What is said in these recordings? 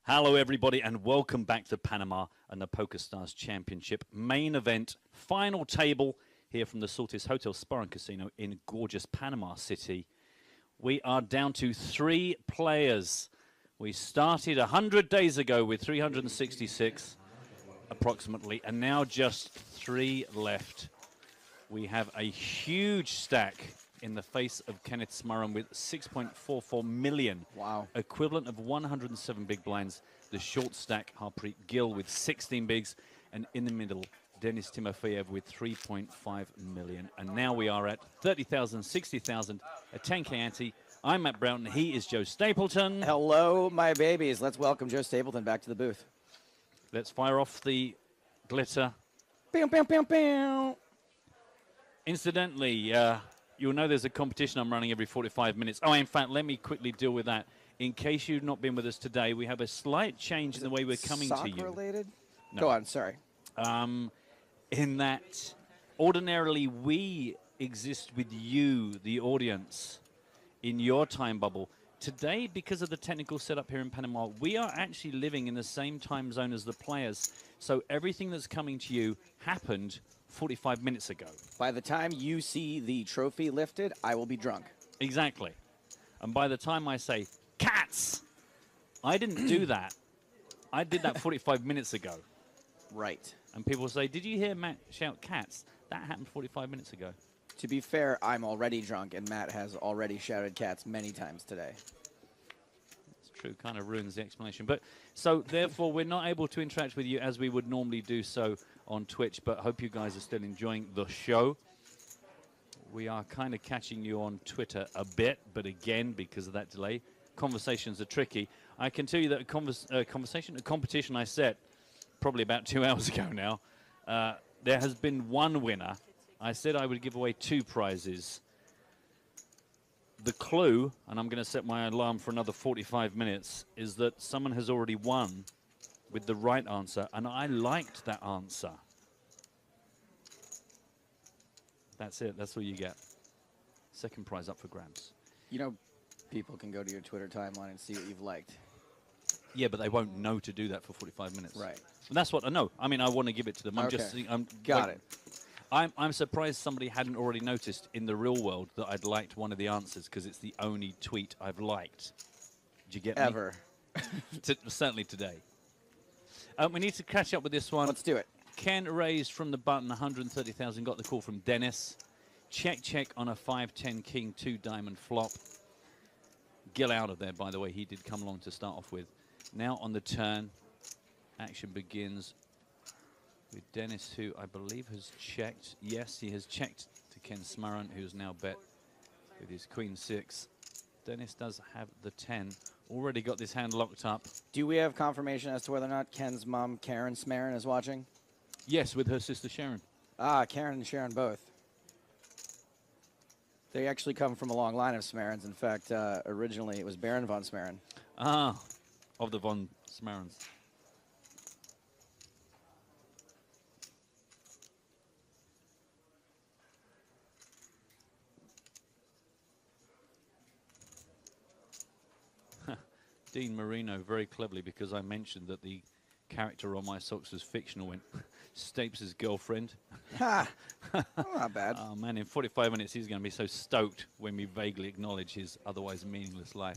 Hello, everybody, and welcome back to Panama and the PokerStars Championship main event, final table here from the Saltis Hotel Spa and Casino in gorgeous Panama City. We are down to 3 players. We started 100 days ago with 366 approximately, and now just 3 left. We have a huge stack in the face of Kenneth Smurran with 6.44 million. Wow. Equivalent of 107 big blinds. The short stack, Harpreet Gill with 16 bigs. And in the middle, Denis Timofeyev with 3.5 million. And now we are at 30,000, 60,000, a 10K ante. I'm Matt Broughton. He is Joe Stapleton. Hello, my babies. Let's welcome Joe Stapleton back to the booth. Let's fire off the glitter. Bam, bam, bam, bam. Incidentally, you'll know there's a competition I'm running every 45 minutes. Oh, in fact, let me quickly deal with that. In case you've not been with us today, we have a slight change in the way we're coming to you. Related? No. Go on, sorry. In that, ordinarily, we exist with you, the audience, in your time bubble. Today, because of the technical setup here in Panama, we are actually living in the same time zone as the players. So everything that's coming to you happened 45 minutes ago. By the time you see the trophy lifted, I will be drunk. Exactly. And by the time I say, cats, I didn't do that. I did that 45 minutes ago. Right. And people say, did you hear Matt shout cats? That happened 45 minutes ago. To be fair, I'm already drunk, and Matt has already shouted cats many times today. It's true, kind of ruins the explanation. But so, therefore, we're not able to interact with you as we would normally do so on Twitch, but hope you guys are still enjoying the show. We are kind of catching you on Twitter a bit, but again, because of that delay, conversations are tricky. I can tell you that a competition I set probably about 2 hours ago now, there has been one winner. I said I would give away 2 prizes. The clue, and I'm going to set my alarm for another 45 minutes, is that someone has already won with the right answer, and I liked that answer. That's it. That's all you get. Second prize up for grabs. You know, people can go to your Twitter timeline and see what you've liked. Yeah, but they won't know to do that for 45 minutes. Right. And that's what I know. I mean, I want to give it to them. I'm Okay. just Got it. I'm surprised somebody hadn't already noticed in the real world that I'd liked one of the answers, because it's the only tweet I've liked. Did you get me? Ever. Certainly today. We need to catch up with this one. Let's do it. Ken raised from the button 130,000. Got the call from Dennis. Check on a 5-10 king 2 diamond flop. Gill out of there, by the way. He did come along to start off with. Now on the turn, action begins with Dennis, who I believe has checked. Yes, he has checked to Ken Smurran, who's now bet with his queen 6. Dennis does have the 10. Already got this hand locked up. Do we have confirmation as to whether or not Ken's mom, Karen Smurran, is watching? Yes, with her sister Sharon. Ah, Karen and Sharon both. They actually come from a long line of Smurrans. In fact, originally it was Baron von Smurran. Ah, of the von Smurrans. Dean Marino, very cleverly, because I mentioned that the character on my socks was fictional, went, Stapes' girlfriend. Ha! Not bad. Oh, man, in 45 minutes, he's going to be so stoked when we vaguely acknowledge his otherwise meaningless life.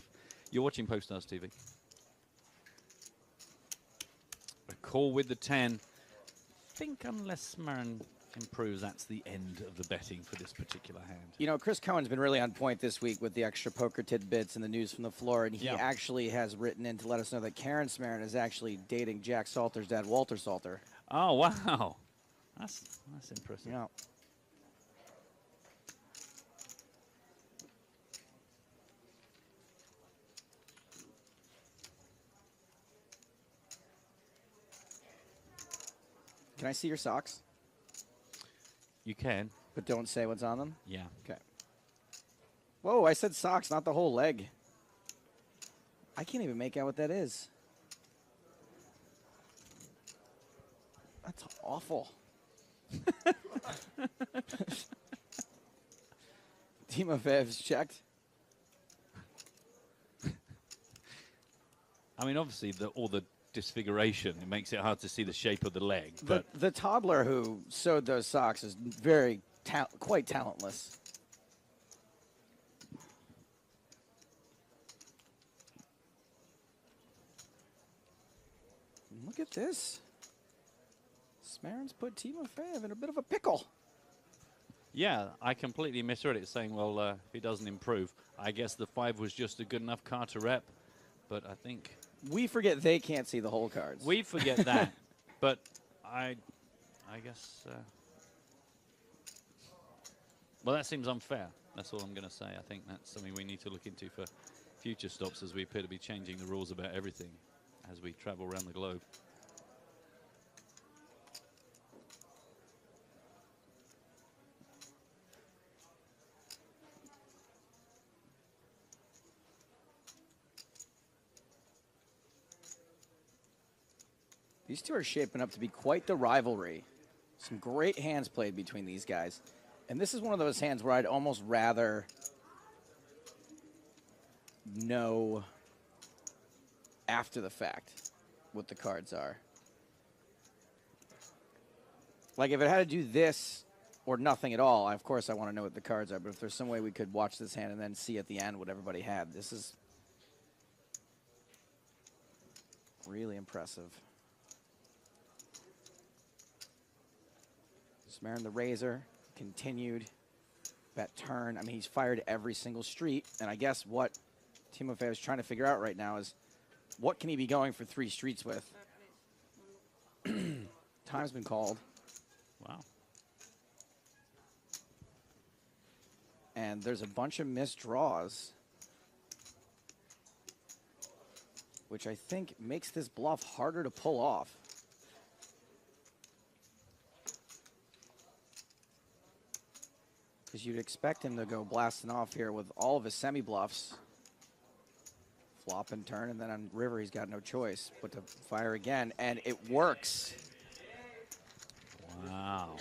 You're watching PokerStars TV. A call with the 10. I think unless Smurran improves, that's the end of the betting for this particular hand. You know, Chris Cohen's been really on point this week with the extra poker tidbits and the news from the floor, and he Yeah. actually has written in to let us know that Karen Smurran is actually dating Jack Salter's dad, Walter Salter. Oh, wow. That's impressive. Yeah. Can I see your socks? You can. But don't say what's on them? Yeah. Okay. Whoa, I said socks, not the whole leg. I can't even make out what that is. That's awful. Timofeyev's checked. I mean, obviously, all the disfiguration, it makes it hard to see the shape of the leg. But The toddler who sewed those socks is quite talentless. Look at this. Smarin's put Timofeyev in a bit of a pickle. yeah, I completely misread it, saying, well, if he doesn't improve, I guess the 5 was just a good enough card to rep. But I think We forget they can't see the whole cards. we forget that. But I guess, well, that seems unfair. That's all I'm going to say. I think that's something we need to look into for future stops, as we appear to be changing the rules about everything as we travel around the globe. These two are shaping up to be quite the rivalry. Some great hands played between these guys. And this is one of those hands where I'd almost rather know after the fact what the cards are. Like if it had to do this or nothing at all, of course I want to know what the cards are. But if there's some way we could watch this hand and then see at the end what everybody had, this is really impressive. Smarin the Razor continued that turn. I mean, he's fired every single street. And I guess what Timofeyev is trying to figure out right now is what can he be going for 3 streets with? Time's been called. Wow. And there's a bunch of missed draws, which I think makes this bluff harder to pull off. Because you'd expect him to go blasting off here with all of his semi-bluffs. Flop and turn, and then on river he's got no choice but to fire again, and it works. Wow.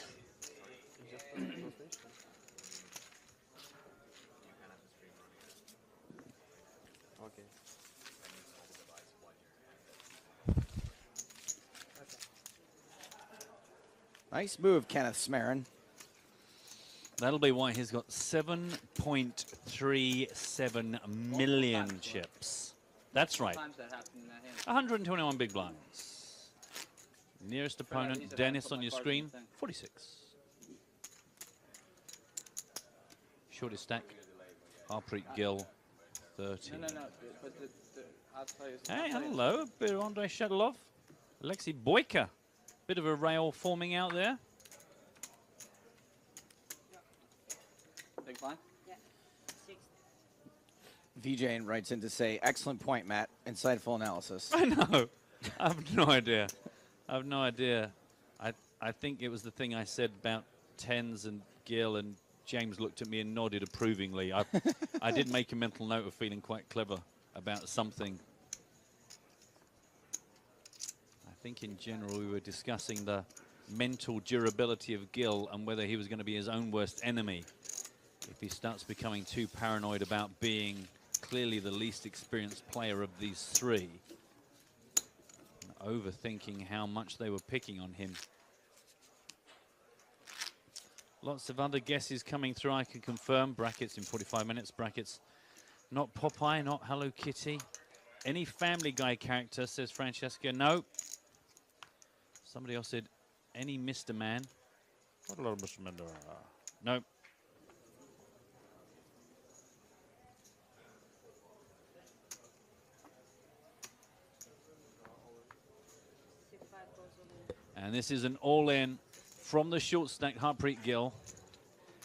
Nice move, Kenneth Smarin. That'll be why he's got 7.37 million chips. That's right. 121 big blinds. Nearest opponent, Dennis on your screen, 46. Shortest stack, Harpreet Gill, 30. Hey, hello, a bit of Andrei Shadilov. Alexei Boyka. Bit of a rail forming out there. Big blind? Yeah. 6. VJ writes in to say, excellent point, Matt. Insightful analysis. I know. I have no idea. I have no idea. I think it was the thing I said about tens and Gill, and James looked at me and nodded approvingly. I did make a mental note of feeling quite clever about something. I think in general we were discussing the mental durability of Gill and whether he was going to be his own worst enemy if he starts becoming too paranoid about being clearly the least experienced player of these 3. And overthinking how much they were picking on him. Lots of other guesses coming through, I can confirm. Brackets in 45 minutes. Brackets not Popeye, not Hello Kitty. Any Family Guy character, says Francesca. No. Somebody else said any Mr. Man. What a lot of Mr. Man. No. And this is an all-in from the short stack, Harpreet Gill.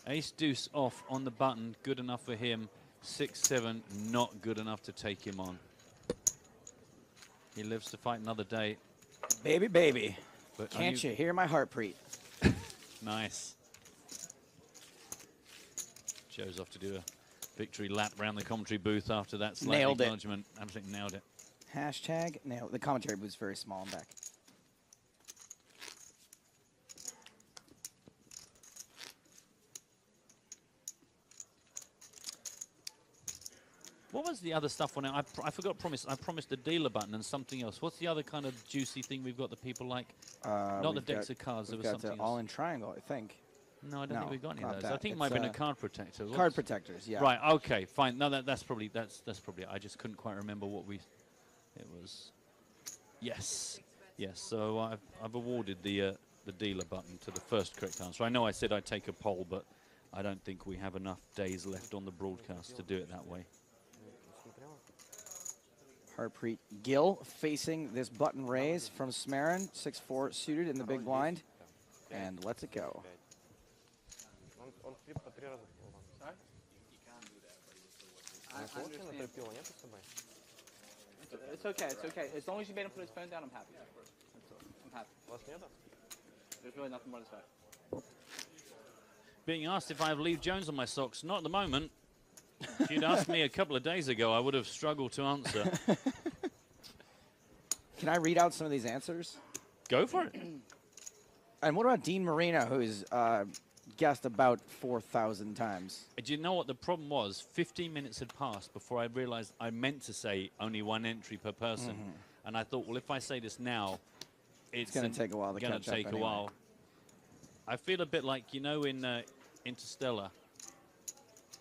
Ace deuce off on the button, good enough for him. 6-7, not good enough to take him on. He lives to fight another day. Baby, baby. But Can't you hear my Harpreet? Nice. Joe's off to do a victory lap around the commentary booth after that slight Nailed it. acknowledgement. Absolutely nailed it. Hashtag nail. The commentary booth's very small in back. What was the other stuff on it? I forgot promise. I promised a dealer button and something else. What's the other kind of juicy thing we've got that people like? Not the decks of cards. There We've was got something all else. in triangle, I think. No, I don't think we've got any of not those. I that. think it might have It's, been a card protector. Card protectors, yeah. Right. Okay. Fine. No, that's probably it. I just couldn't quite remember what we. It was. Yes. Yes. So I've awarded the dealer button to the first correct answer. I know I said I'd take a poll, but I don't think we have enough days left on the broadcast to do it that way. Harpreet Gill facing this button raise from Smarin, 6'4", suited in the big blind, and lets it go. It's okay, it's okay. As long as you made him put his phone down, I'm happy. That's all. I'm happy. There's really nothing more to say. Being asked if I have Lee Jones on my socks. Not at the moment. If you'd asked me a couple of days ago, I would have struggled to answer. Can I read out some of these answers? Go for it. And what about Dean Marino, who's guessed about 4,000 times? Do you know what the problem was? 15 minutes had passed before I realized I meant to say only one entry per person. And I thought, well, if I say this now, it's going to take a while to catch up. Going to take a while. I feel a bit like, you know, in Interstellar.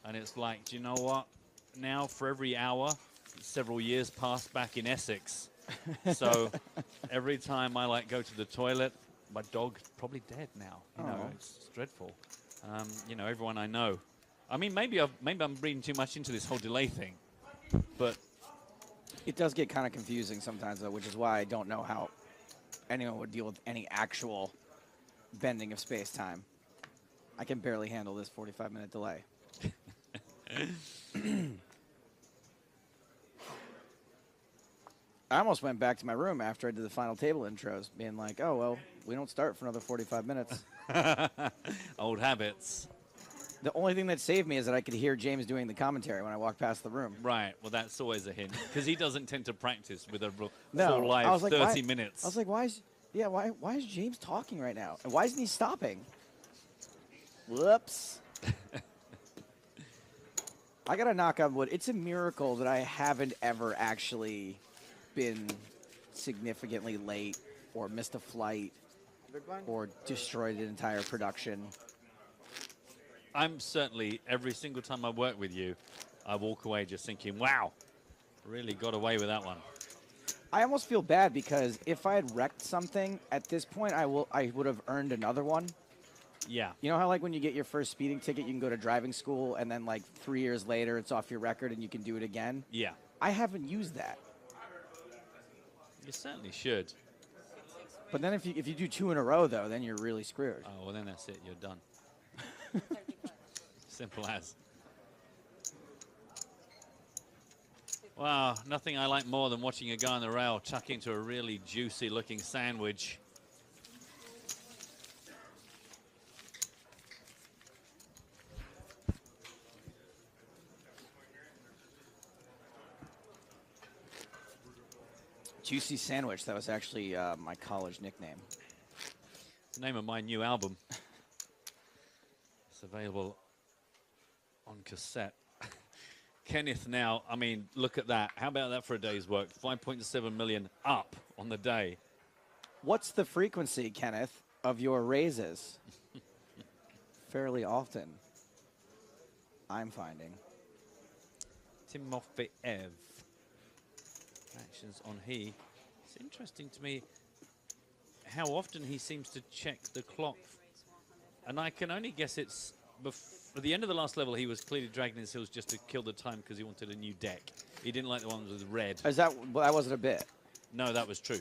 And it's like, do you know what? Now, for every hour, several years pass back in Essex. So every time I like go to the toilet, my dog's probably dead now. You know, it's dreadful. You know, everyone I know. I mean, maybe I'm reading too much into this whole delay thing, but it does get kind of confusing sometimes, though, which is why I don't know how anyone would deal with any actual bending of space-time. I can barely handle this 45-minute delay. I almost went back to my room after I did the final table intros, being like, oh, well, we don't start for another 45 minutes. Old habits. The only thing that saved me is that I could hear James doing the commentary when I walked past the room. Right. Well, that's always a hint, because he doesn't tend to practice with a full I live was like, 30 minutes. I was like, why is James talking right now? And why isn't he stopping? Whoops. I got to knock on wood. It's a miracle that I haven't ever actually been significantly late or missed a flight or destroyed an entire production. I'm certainly, every single time I work with you, I walk away just thinking, wow, really got away with that one. I almost feel bad because if I had wrecked something at this point, I would have earned another one. Yeah. You know how like when you get your first speeding ticket, you can go to driving school and then like 3 years later it's off your record and you can do it again? Yeah. I haven't used that. You certainly should. But then if you do 2 in a row, though, then you're really screwed. Oh, well, then that's it. You're done. Simple as. Wow, nothing I like more than watching a guy on the rail chuck into a really juicy-looking sandwich. Juicy Sandwich. That was actually my college nickname. It's the name of my new album. It's available on cassette. Kenneth now, I mean, look at that. How about that for a day's work? 5.7 million up on the day. What's the frequency, Kenneth, of your raises? Fairly often, I'm finding. Timofeyev. Actions on he. It's interesting to me how often he seems to check the clock. And I can only guess it's at the end of the last level, he was clearly dragging his heels just to kill the time because he wanted a new deck. He didn't like the ones with red. Is that, well, that wasn't a bit. No, that was true.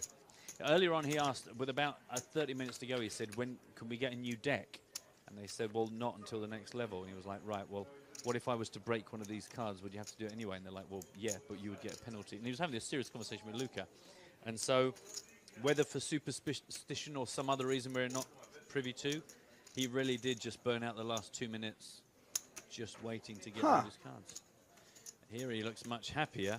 Earlier on, he asked, with about 30 minutes to go, he said, when can we get a new deck? And they said, well, not until the next level. And he was like, right, well, what if I was to break one of these cards? Would you have to do it anyway? And they're like, well, yeah, but you would get a penalty. And he was having a serious conversation with Luca. And so, whether for superstition or some other reason we're not privy to, he really did just burn out the last 2 minutes just waiting to get all his cards. Here he looks much happier.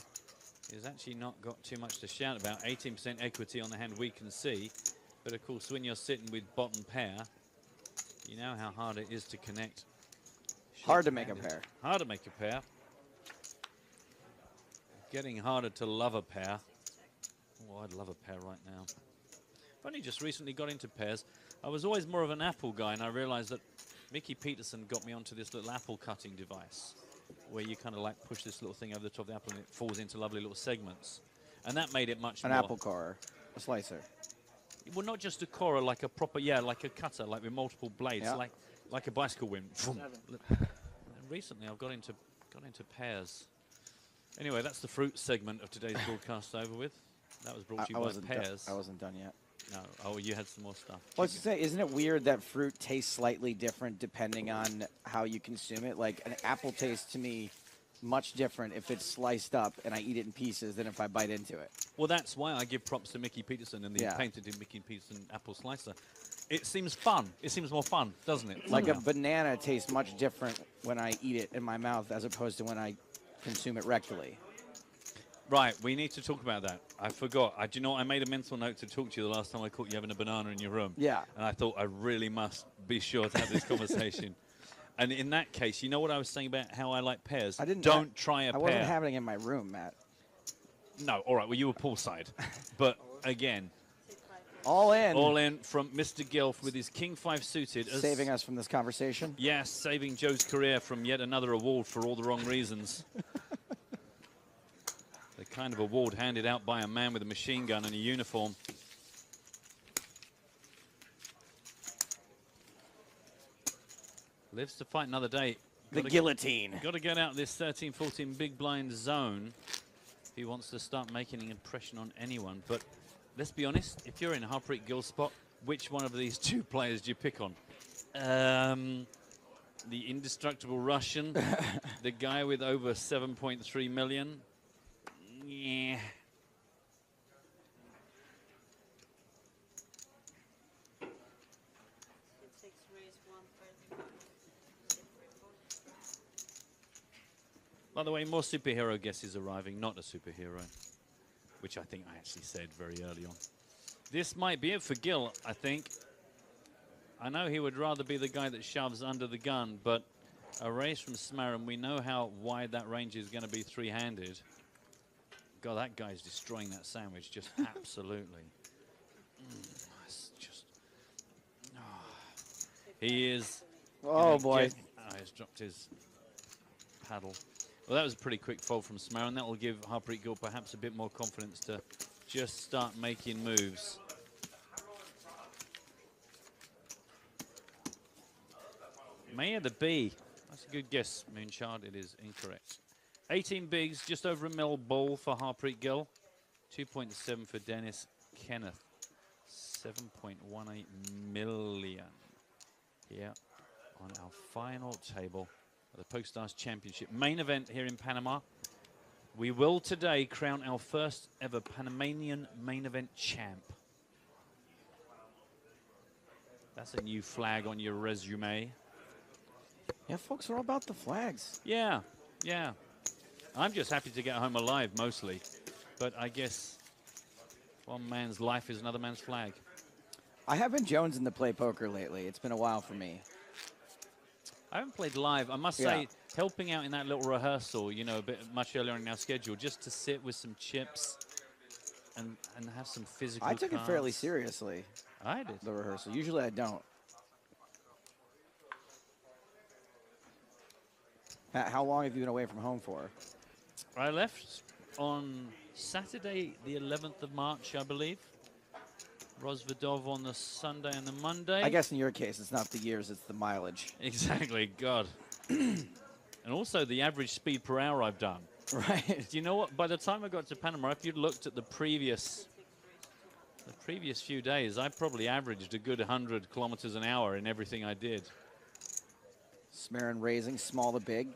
He's actually not got too much to shout about. 18% equity on the hand we can see. But of course, when you're sitting with bottom pair, you know how hard it is to connect. Hard to make a pair. Hard to make a pair. Getting harder to love a pear. Oh, I'd love a pear right now. I've only just recently got into pears. I was always more of an apple guy, and I realized that Mickey Peterson got me onto this little apple cutting device where you kind of like push this little thing over the top of the apple and it falls into lovely little segments. And that made it much more... An apple core, a slicer. Well, not just a corer, like a proper, yeah, like a cutter, like with multiple blades, Yeah. like a bicycle whip. Recently, I've got into pears. Anyway, that's the fruit segment of today's broadcast over with. That was brought to you by pears. I wasn't done yet. No. Oh, you had some more stuff. Well, I was going to say, isn't it weird that fruit tastes slightly different depending on how you consume it? Like, an apple tastes to me much different if it's sliced up and I eat it in pieces than if I bite into it. Well, that's why I give props to Mickey Peterson and the Yeah. patented Mickey Peterson apple slicer. It seems fun. It seems more fun, doesn't it? Like a banana tastes much different when I eat it in my mouth as opposed to when I consume it rectally. Right, we need to talk about that. I forgot. Do you know what? I made a mental note to talk to you the last time I caught you having a banana in your room. Yeah. And I thought I really must be sure to have this conversation. And in that case, you know what I was saying about how I like pears? Don't try a pear. I wasn't having it in my room, Matt. No, all right. Well, you were poolside. But again, all in from Mr. Gelf with his King 5 suited. Saving us from this conversation? Yes, saving Joe's career from yet another award for all the wrong reasons. The kind of award handed out by a man with a machine gun and a uniform. Lives to fight another day. The guillotine. Got to get out this 13-14 big blind zone if he wants to start making an impression on anyone. But let's be honest, if you're in Harpreet Gill's spot, which one of these two players do you pick on? The indestructible Russian, the guy with over 7.3 million. Yeah. By the way, more superhero guesses arriving, not a superhero, which I think I actually said very early on. This might be it for Gill, I think. I know he would rather be the guy that shoves under the gun, but a race from Smaran, we know how wide that range is going to be three-handed. God, that guy's destroying that sandwich, just absolutely. It's just... He is... Oh, boy. He's dropped his paddle. Well, that was a pretty quick fold from Smaran. That will give Harpreet Gill perhaps a bit more confidence to just start making moves. Mayor the B. That's a good guess, Moonshard. It is incorrect. 18 bigs, just over a mil ball for Harpreet Gill. 2.7 for Dennis Kenneth. 7.18 million. Here on our final table of the PokerStars Championship. Main event here in Panama. We will today crown our first ever Panamanian main event champ. That's a new flag on your resume. Yeah, folks are all about the flags. Yeah, yeah. I'm just happy to get home alive, mostly. But I guess one man's life is another man's flag. I have been jonesing to play poker lately. It's been a while for me. I haven't played live. I must say, helping out in that little rehearsal, you know, a bit much earlier in our schedule, just to sit with some chips and have some physical I took cards. it fairly seriously. I did. The rehearsal. Usually I don't. Matt, how long have you been away from home for? I left on Saturday, the 11th of March, I believe. Rosvedov on the Sunday and the Monday. I guess in your case, it's not the years, it's the mileage. Exactly, God. And also the average speed per hour I've done. Right. Do you know what? By the time I got to Panama, if you'd looked at the previous few days, I probably averaged a good 100 kilometers an hour in everything I did. Smaran raising, small to big.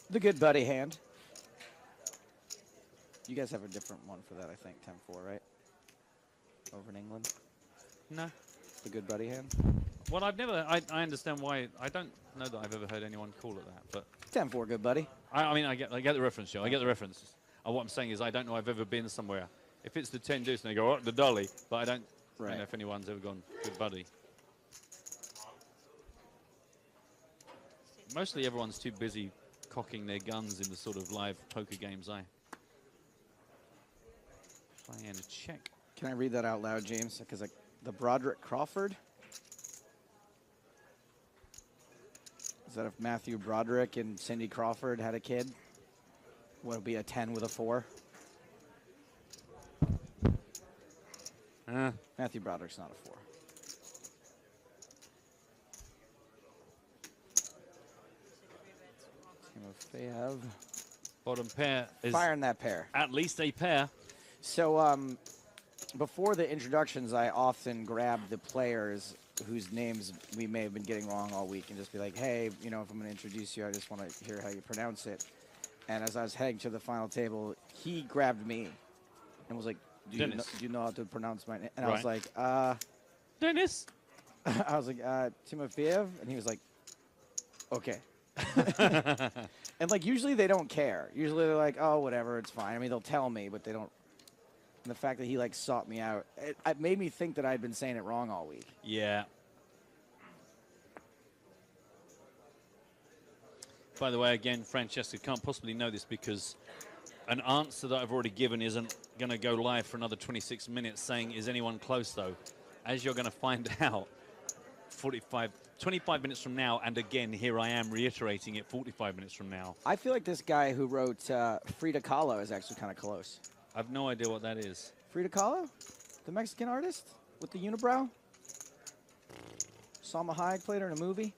The good buddy hand. You guys have a different one for that, I think, 10-4, right? Over in England? No. The good buddy hand? Well, I understand why. I don't know that I've ever heard anyone call it that, but 10-4, good buddy. I mean, I get the reference, Joe. I get the reference. What I'm saying is I don't know I've ever been somewhere. If it's the 10 deuce and they go, oh, the dolly, but I don't know if anyone's ever gone, good buddy. Mostly everyone's too busy cocking their guns in the sort of live poker games I play in. A check. Can I read that out loud, James? Because the Broderick Crawford. Is that if Matthew Broderick and Cindy Crawford had a kid? Would it be a 10 with a 4? Matthew Broderick's not a 4. Timofeyev. Bottom pair is Firing that pair. at least a pair. So before the introductions, I often grab the players whose names we may have been getting wrong all week and just be like, hey, you know, if I'm going to introduce you, I just want to hear how you pronounce it. And as I was heading to the final table, he grabbed me and was like, do you know how to pronounce my name? And I was like, Dennis. I was like, Timofeyev. And he was like, okay. And like, usually they don't care. Usually they're like, oh, whatever, it's fine. I mean, they'll tell me, but they don't. And the fact that he like sought me out, it made me think that I'd been saying it wrong all week. Yeah. By the way, again, Francesca can't possibly know this because an answer that I've already given isn't going to go live for another 26 minutes saying, is anyone close, though? As you're going to find out 25 minutes from now, and again, here I am reiterating it 45 minutes from now. I feel like this guy who wrote Frida Kahlo is actually kind of close. I've no idea what that is. Frida Kahlo? The Mexican artist with the unibrow? Salma Hayek played her in a movie?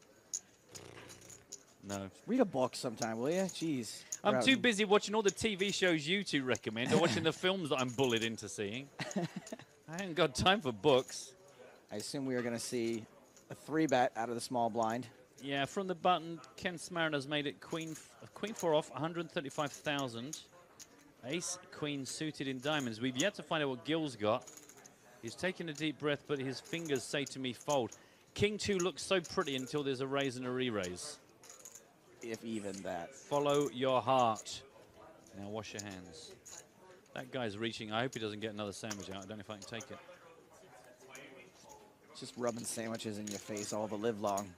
No. Read a book sometime, will you? Jeez. I'm too busy watching all the TV shows you two recommend or watching the films that I'm bullied into seeing. I ain't got time for books. I assume we are going to see a 3-bet out of the small blind. Yeah, from the button, Ken Smarin has made it queen 4 off, 135,000. Ace, queen suited in diamonds. We've yet to find out what Gil's got. He's taking a deep breath, but his fingers say to me, fold. King 2 looks so pretty until there's a raise and a re-raise. If even that. Follow your heart. Now wash your hands. That guy's reaching. I hope he doesn't get another sandwich out. I don't know if I can take it. Just rubbing sandwiches in your face all the live long.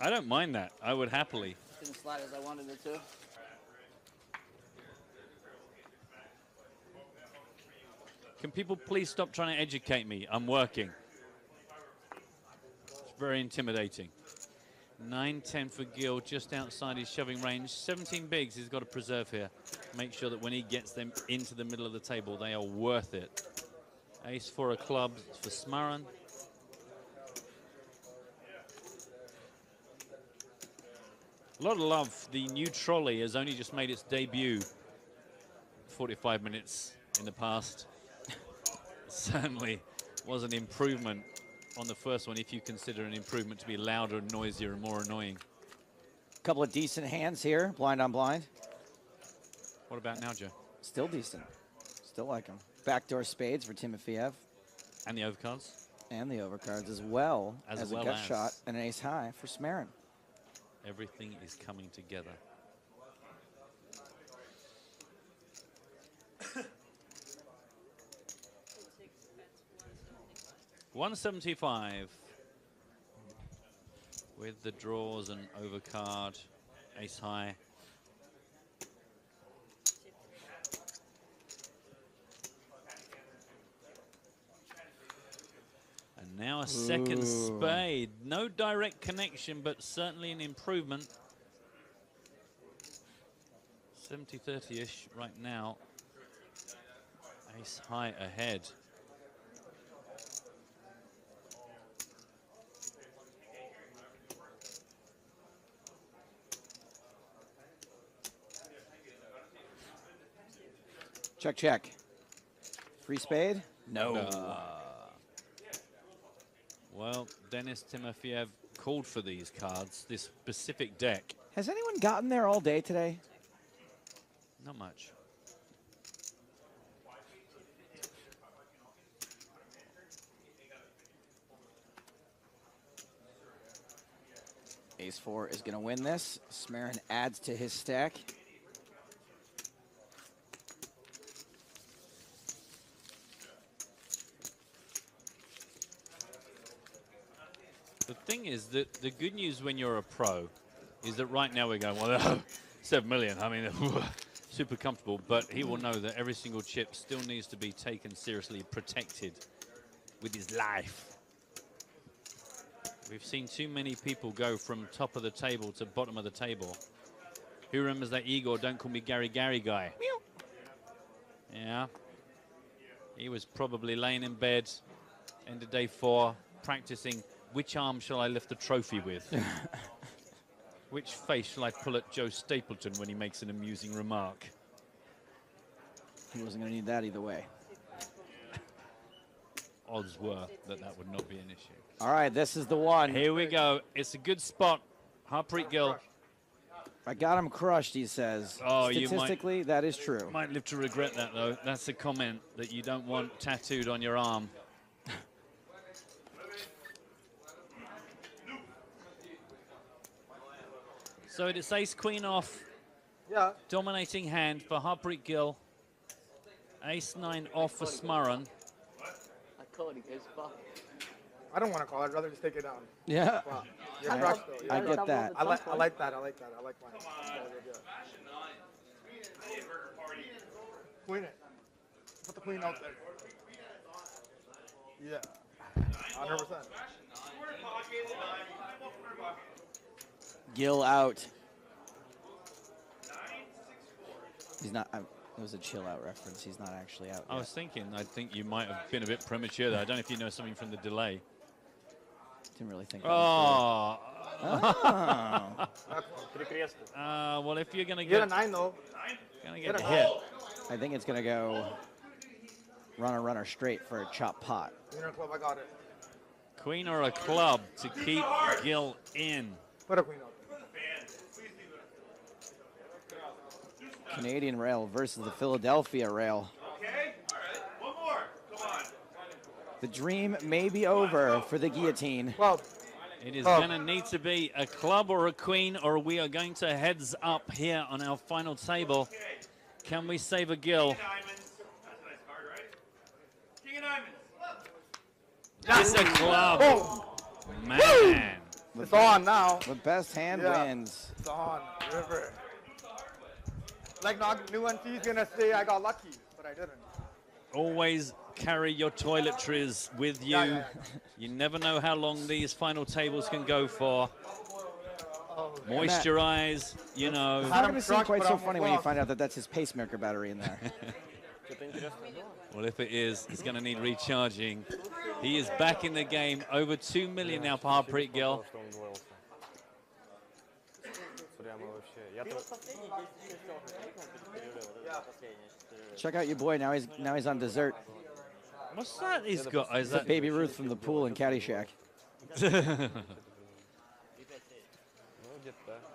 I don't mind that. I would happily. Didn't slide as I wanted it to. Can people please stop trying to educate me? I'm working. It's very intimidating. 9-10 for Gil, just outside his shoving range. 17 bigs he's got to preserve here. Make sure that when he gets them into the middle of the table, they are worth it. Ace 4 of clubs for Smarin. A lot of love. The new trolley has only just made its debut 45 minutes in the past. Certainly was an improvement on the first one, if you consider an improvement to be louder and noisier and more annoying. A couple of decent hands here, blind on blind. What about now, Joe? Still decent. Still like them. Backdoor spades for Timofeyev. And the overcards? And the overcards as well as a gut shot and an ace high for Smarin. Everything is coming together. $175 with the draws and overcard, ace high. And now a second spade. No direct connection, but certainly an improvement. 70-30-ish right now. Ace high ahead. Check, check. Free spade? No. Well, Dennis Timofeyev called for these cards, this specific deck. Has anyone gotten there all day today? Not much. Ace 4 is going to win this. Smarin adds to his stack. The thing is that the good news when you're a pro is that right now we're going, well, 7 million. I mean, super comfortable, but he will know that every single chip still needs to be taken seriously, protected with his life. We've seen too many people go from top of the table to bottom of the table. Who remembers that Igor, don't call me Gary guy? Yeah. He was probably laying in bed, end of day 4, practicing which arm shall I lift the trophy with? Which face shall I pull at Joe Stapleton when he makes an amusing remark? He wasn't going to need that either way. Odds were that that would not be an issue. All right, this is the one. Here we go. It's a good spot. Harpreet Gill. I got him crushed, he says. Oh, statistically, that is true. Might live to regret that, though. That's a comment that you don't want tattooed on your arm. So it's ace queen off. Yeah. Dominating hand for Harpreet Gill. Ace 9 off for Smaran. I called it as fuck. I don't want to call it. I'd rather just take it down. Yeah. Wow. You're crushed, though. I get that. I like that. I like that. I like mine. Queen it. Put the queen out there. Yeah. 100%. Gill out. He's not. It was a chill out reference. He's not actually out I was thinking, I think you might have been a bit premature there. I don't know if you know something from the delay. Didn't really think. Oh. Oh. Well, if you're going to Get a get 9, though. a hit. I think it's going to go runner straight for a chop pot. Winner club, I got it. Queen or a club to keep Gill in. Put a queen out there. Canadian rail versus the Philadelphia rail. Okay, all right, one more. Come on. The dream may be over for the guillotine. Well, It is going to need to be a club or a queen, or we are going to heads up here on our final table. Can we save a Gill? King of diamonds. That's a nice card, right? King of diamonds. It's a club. oh, Man. it's on now. The best hand Yeah. wins. It's on. River. Like, new NT's going to say I got lucky, but I didn't. Always carry your toiletries with you. Yeah. You never know how long these final tables can go for. Oh, Moisturize, you know. It's not going to seem crushed, quite but so I'm funny when you lost. find out that that's his pacemaker battery in there. Well, if it is, it's going to need recharging. He is back in the game. Over 2 million now for Harpreet Gill. Check out your boy. Now he's on dessert. What's that he's got? Is It's that Baby Ruth from the pool in Caddyshack.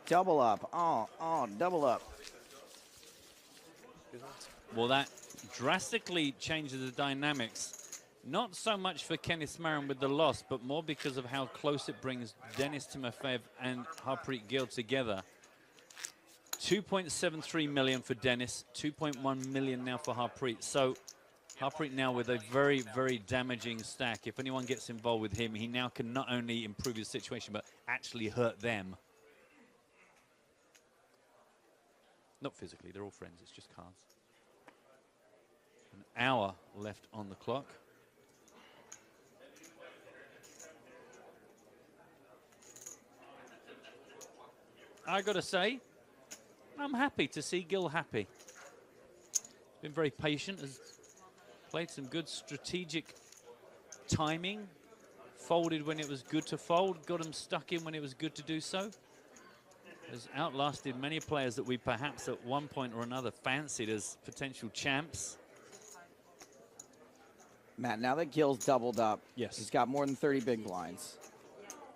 Double up. Oh, double up. Well, that drastically changes the dynamics. Not so much for Kenneth Smaran with the loss, but more because of how close it brings Denis Timofeyev and Harpreet Gill together. 2.73 million for Denis, 2.1 million now for Harpreet. So Harpreet now with a very, very damaging stack. If anyone gets involved with him, he now can not only improve his situation, but actually hurt them. Not physically, they're all friends, it's just cards. An hour left on the clock. I gotta say, I'm happy to see Gill happy. He's been very patient, has played some good strategic timing, folded when it was good to fold, got him stuck in when it was good to do so. Has outlasted many players that we perhaps at one point or another fancied as potential champs. Matt, now that Gill's doubled up, Yes. he's got more than 30 big blinds.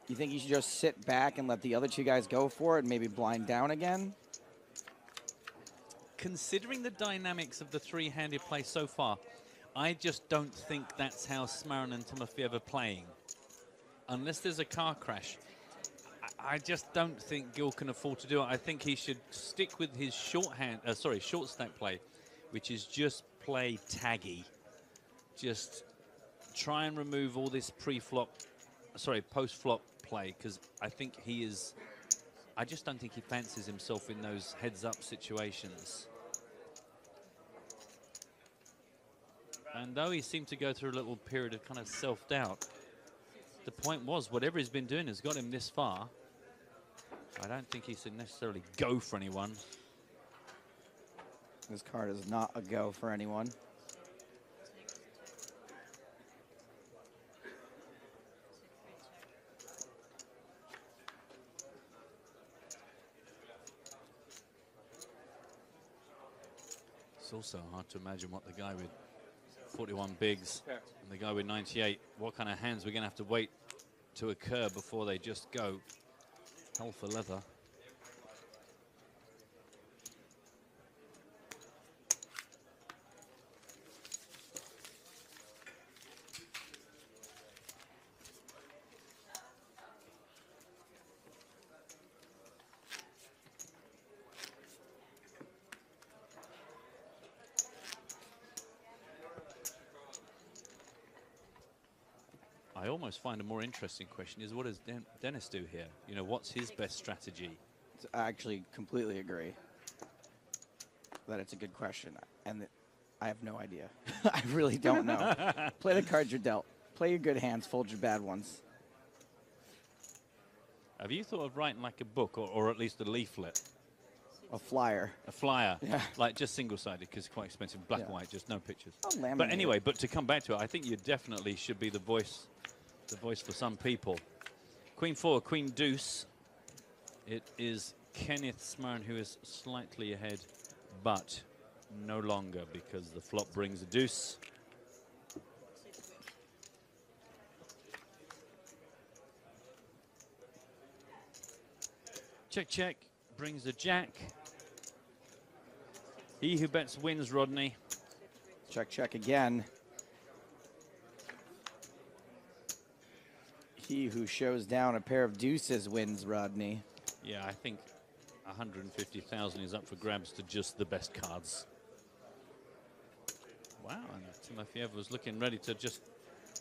You think you should just sit back and let the other two guys go for it and maybe blind down again? Considering the dynamics of the three-handed play so far, I just don't think that's how Smaran and Timofeyev are playing. Unless there's a car crash, I just don't think Gill can afford to do it. I think he should stick with his short stack play, which is just play taggy. Just try and remove all this post-flop play, because I think he is I just don't think he fancies himself in those heads-up situations. And though he seemed to go through a little period of kind of self-doubt, the point was, whatever he's been doing has got him this far. I don't think he should necessarily go for anyone. This card is not a go for anyone. It's also hard to imagine what the guy with 41 bigs and the guy with 98, what kind of hands we're going to have to wait to occur before they just go hell for leather. I almost find a more interesting question is, what does Dennis do here? You know, what's his best strategy? I actually completely agree that it's a good question, and I have no idea. I really don't know. Play the cards you're dealt. Play your good hands, fold your bad ones. Have you thought of writing like a book or at least a leaflet? A flyer. A flyer, Yeah. like just single-sided because it's quite expensive, black and white, just no pictures. I'll laminate But anyway, it. but to come back to it, I think you definitely should be the voice for some people. Queen 4, Queen Deuce. It is Kenneth Smarren who is slightly ahead, but no longer because the flop brings a deuce. Check, check, brings a jack. He who bets wins, Rodney. Check, check again. He who shows down a pair of deuces wins, Rodney. Yeah, I think 150,000 is up for grabs to just the best cards. Wow, and Timofeyev was looking ready to just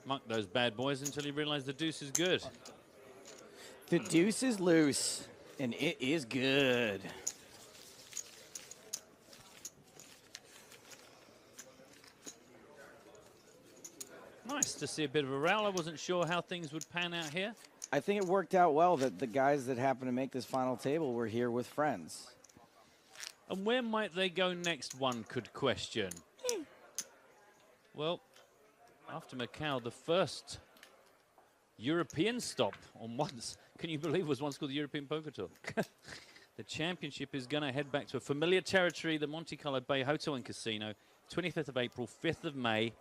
muck those bad boys until he realized the deuce is good. The deuce is loose, and it is good. Nice to see a bit of a row. I wasn't sure how things would pan out here. I think it worked out well that the guys that happened to make this final table were here with friends. And where might they go next, one could question. Well, after Macau, the first European stop on once, can you believe, was once called the European Poker Tour. The championship is going to head back to a familiar territory, the Monte Carlo Bay Hotel and Casino, 25th of April, 5th of May.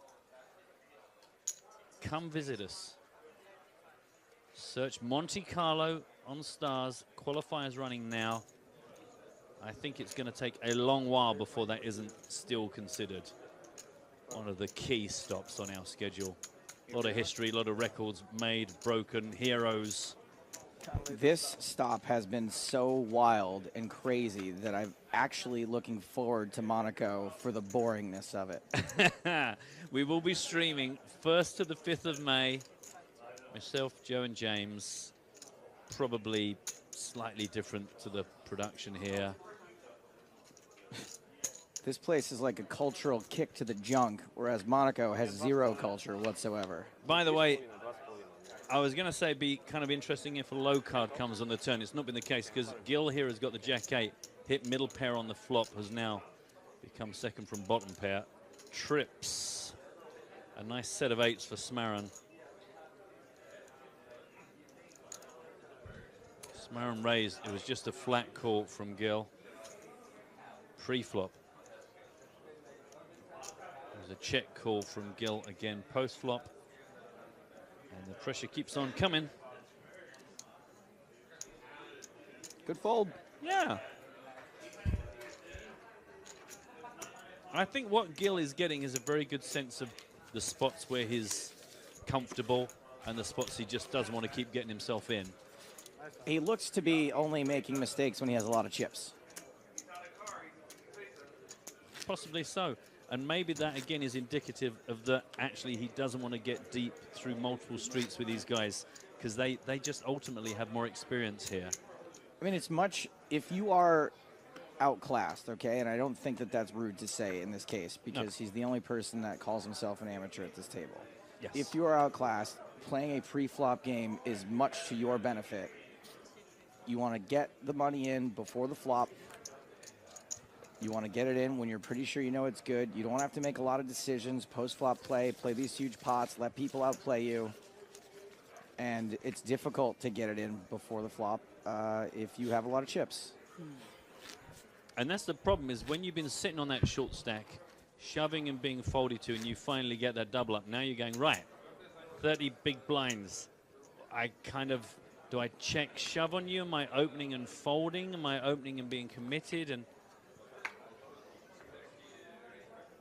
Come visit us. Search Monte Carlo on Stars. Qualifiers running now. I think it's going to take a long while before that isn't still considered one of the key stops on our schedule. A lot of history, a lot of records made, broken, heroes. This stop has been so wild and crazy that I'm actually looking forward to Monaco for the boringness of it. We will be streaming 1st to the 5th of May. Myself, Joe, and James. Probably slightly different to the production here. This place is like a cultural kick to the junk, whereas Monaco has zero culture whatsoever. By the way, I was going to say it'd be kind of interesting if a low card comes on the turn. It's not been the case because Gil here has got the Jack-8. Hit middle pair on the flop, has now become second from bottom pair. Trips. A nice set of 8s for Smarren. Smarren raised. It was just a flat call from Gil. Pre-flop. There's a check call from Gil again post-flop. And the pressure keeps on coming. Good fold. Yeah. I think what Gil is getting is a very good sense of the spots where he's comfortable and the spots he just doesn't want to keep getting himself in. He looks to be only making mistakes when he has a lot of chips. Possibly so. And maybe that, again, is indicative of that actually he doesn't want to get deep through multiple streets with these guys because they just ultimately have more experience here. I mean, it's much, if you are outclassed, okay, and I don't think that that's rude to say in this case because he's the only person that calls himself an amateur at this table. Yes. If you are outclassed, playing a pre-flop game is much to your benefit. You want to get the money in before the flop. You want to get it in when you're pretty sure you know it's good. You don't have to make a lot of decisions, post-flop play these huge pots, let people outplay you. And it's difficult to get it in before the flop if you have a lot of chips. And that's the problem, is when you've been sitting on that short stack, shoving and being folded to, and you finally get that double up, now you're going, right, 30 big blinds. I kind of, do I check shove on you? Am I opening and folding? Am I opening and being committed? And,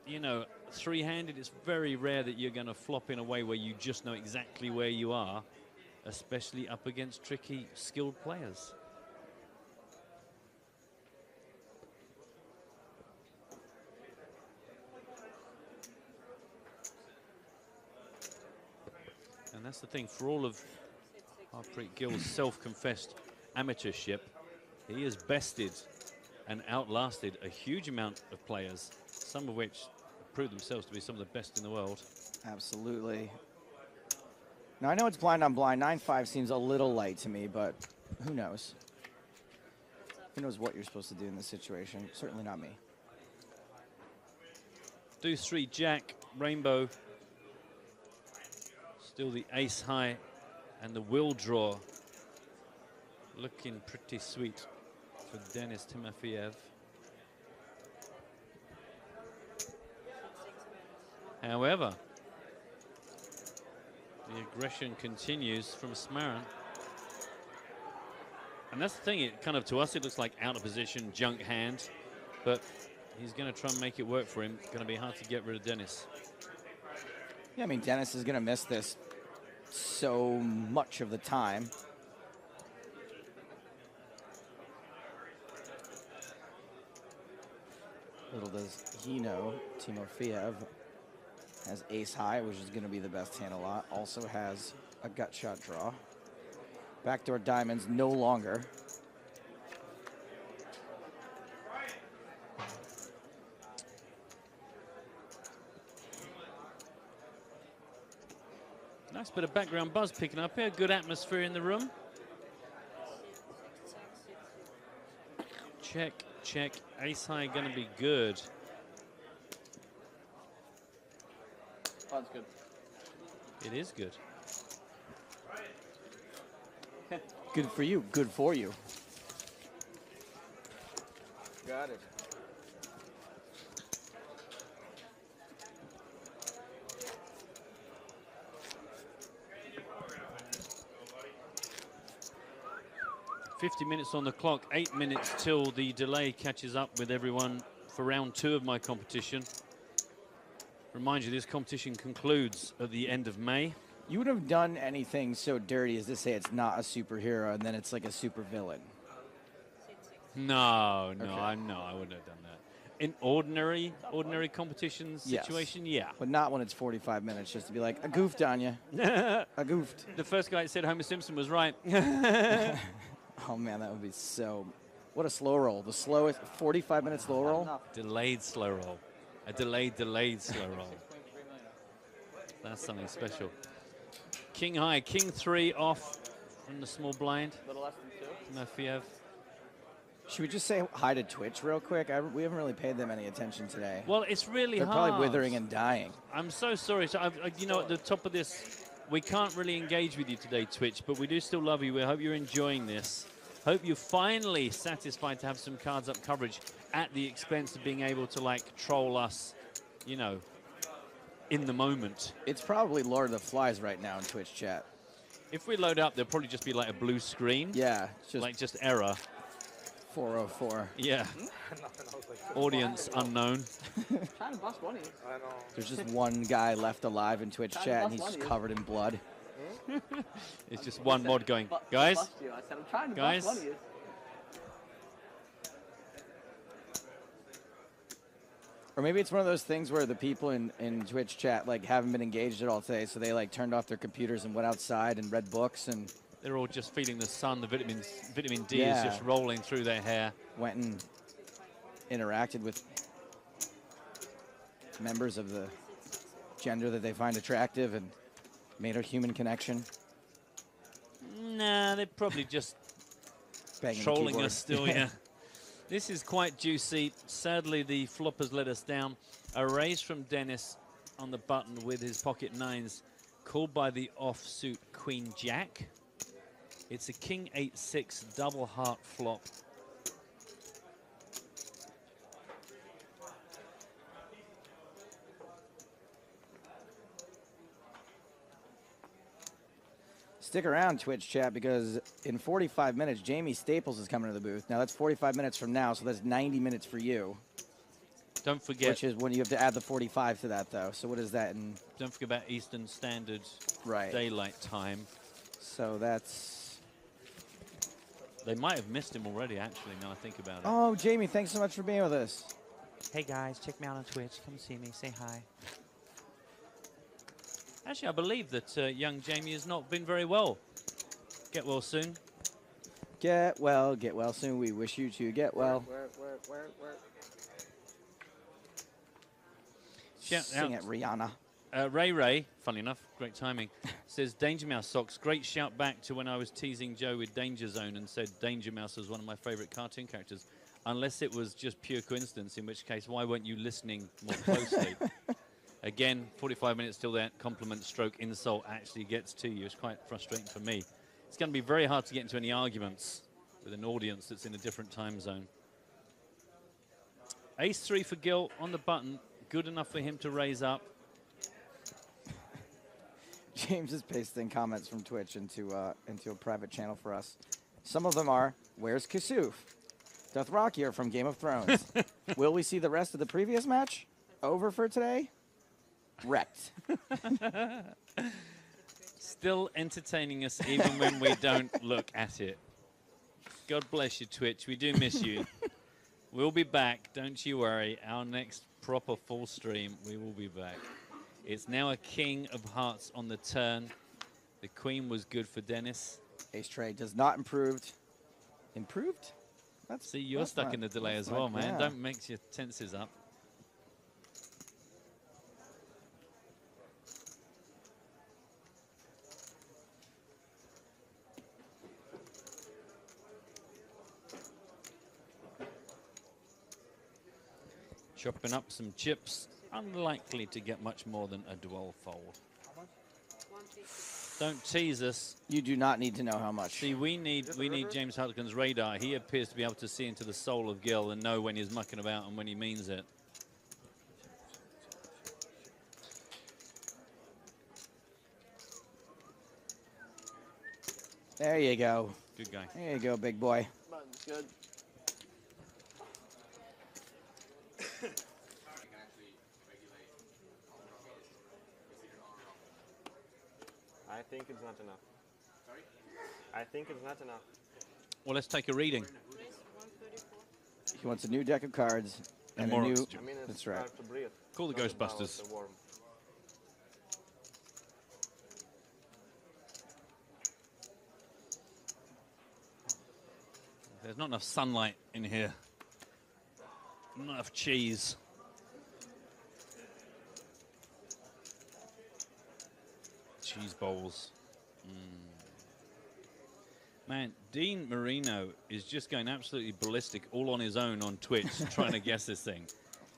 you know, three-handed, it's very rare that you're going to flop in a way where you just know exactly where you are, especially up against tricky, skilled players. And that's the thing, for all of Harpreet Gill's self-confessed amateurship, he has bested and outlasted a huge amount of players, some of which prove themselves to be some of the best in the world. Absolutely. Now, I know it's blind on blind. 9-5 seems a little light to me, but who knows? Who knows what you're supposed to do in this situation? Certainly not me. Deuce 3, Jack, Rainbow. Still the ace high and the will draw. Looking pretty sweet for Denis Timofeyev. However, the aggression continues from Smaran. And that's the thing, it kind of, to us, it looks like out of position, junk hand, but he's going to try and make it work for him. It's going to be hard to get rid of Denis. Yeah, I mean, Denis is going to miss this so much of the time. Little does he know, Timofeyev has ace high, which is going to be the best hand a lot. Also has a gut shot draw. Backdoor diamonds no longer. Nice bit of background buzz picking up here. Good atmosphere in the room. Check, check. Ace high going to be good. Oh, that's good. It is good. Good for you. Good for you. Got it. .50 on the clock, 8 minutes till the delay catches up with everyone for round 2 of my competition. Remind you, this competition concludes at the end of May. You would have done anything so dirty as to say it's not a superhero and then it's like a super villain. No, Okay. I wouldn't have done that. In ordinary competition situation, yeah. But not when it's 45 minutes, just to be like, I goofed on you. I goofed. The first guy that said Homer Simpson was right. Oh, man, that would be so... What a slow roll. The slowest 45-minute slow roll? Delayed slow roll. A delayed slow roll. That's something special. King high, king 3 off from the small blind. A little less than 2. Timofeyev. Should we just say hi to Twitch real quick? We haven't really paid them any attention today. Well, it's really They're hard. probably withering and dying. I'm so sorry. So, you know, at the top of this, we can't really engage with you today, Twitch, but we do still love you. We hope you're enjoying this. Hope you're finally satisfied to have some cards up coverage at the expense of being able to, like, troll us, you know, in the moment. It's probably Lord of the Flies right now in Twitch chat. If we load up, there'll probably just be like a blue screen. Yeah, it's just like just error. 404. Yeah. Audience unknown. Trying to bust money. I know. There's just one guy left alive in Twitch chat, and he's just covered in blood. It's just one mod going, I guys, said, I'm trying to guys. bust money. Or maybe it's one of those things where the people in Twitch chat like haven't been engaged at all today, so they like turned off their computers and went outside and read books and They're all just feeling the sun. The vitamin D is Yeah. just rolling through their hair. Went and interacted with members of the gender that they find attractive and made a human connection. Nah, they're probably just Banging the trolling keyboard. us still, yeah. This is quite juicy. Sadly, the flop has let us down. A raise from Dennis on the button with his pocket nines, called by the offsuit Queen Jack. It's a King 8-6 double heart flop. Stick around, Twitch chat, because in 45 minutes, Jamie Staples is coming to the booth. Now, that's 45 minutes from now, so that's 90 minutes for you. Don't forget. Which is when you have to add the 45 to that, though. So what is that in? Don't forget about Eastern Standard Right. Daylight Time. So that's... They might have missed him already, actually, now I think about it. Oh, Jamie, thanks so much for being with us. Hey, guys, check me out on Twitch. Come see me. Say hi. Actually, I believe that young Jamie has not been very well. Get well soon. Get well soon. We wish you to get well. Where? Shout Sing out. it, Rihanna. Ray, funny enough, great timing, says Danger Mouse socks. Great shout back to when I was teasing Joe with Danger Zone and said Danger Mouse was one of my favorite cartoon characters. Unless it was just pure coincidence, in which case, why weren't you listening more closely? Again, 45 minutes till that compliment stroke insult actually gets to you. It's quite frustrating for me. It's going to be very hard to get into any arguments with an audience that's in a different time zone. Ace-3 for Gil on the button. Good enough for him to raise up. James is pasting comments from Twitch into a private channel for us. Some of them are, where's Kasuf? Dothraki from Game of Thrones. Will we see the rest of the previous match? Over for today? Wrecked. Still entertaining us even when we don't look at it. God bless you, Twitch. We do miss you. We'll be back. Don't you worry. Our next proper full stream, we will be back. It's now a King of Hearts on the turn. The Queen was good for Dennis. Ace trade does not improved. Improved? See, you're stuck in the delay as well, man. Yeah. Don't mix your tenses up. Chopping up some chips. Unlikely to get much more than a dual fold. Don't tease us. You do not need to know how much. See, we need James Hutton's radar. He appears to be able to see into the soul of Gil and know when he's mucking about and when he means it. There you go. Good guy. There you go, big boy. Button's good. I think it's not enough. Sorry? I think it's not enough. Well, let's take a reading. He wants a new deck of cards and more a new. oxygen. I mean, it's That's right. hard to breathe. Call the Not about Ghostbusters. the worm. There's not enough sunlight in here. Not enough cheese. Cheese bowls. Man, Dean Marino is just going absolutely ballistic all on his own on Twitch trying to guess this thing.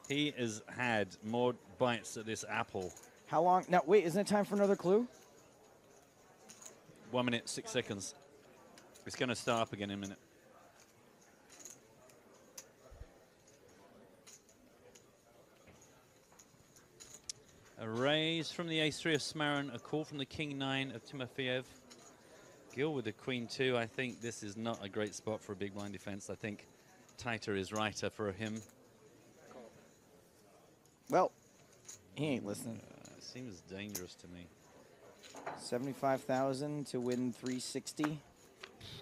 He has had more bites at this apple. How long? Now, wait, isn't it time for another clue? 1 minute, 6 seconds. It's going to start up again in a minute. A raise from the ace-3 of Smaran, a call from the king-9 of Timofeyev. Gil with the queen-2. I think this is not a great spot for a big blind defense. I think tighter is righter for him. Well, he ain't listening. Seems dangerous to me. 75,000 to win 360.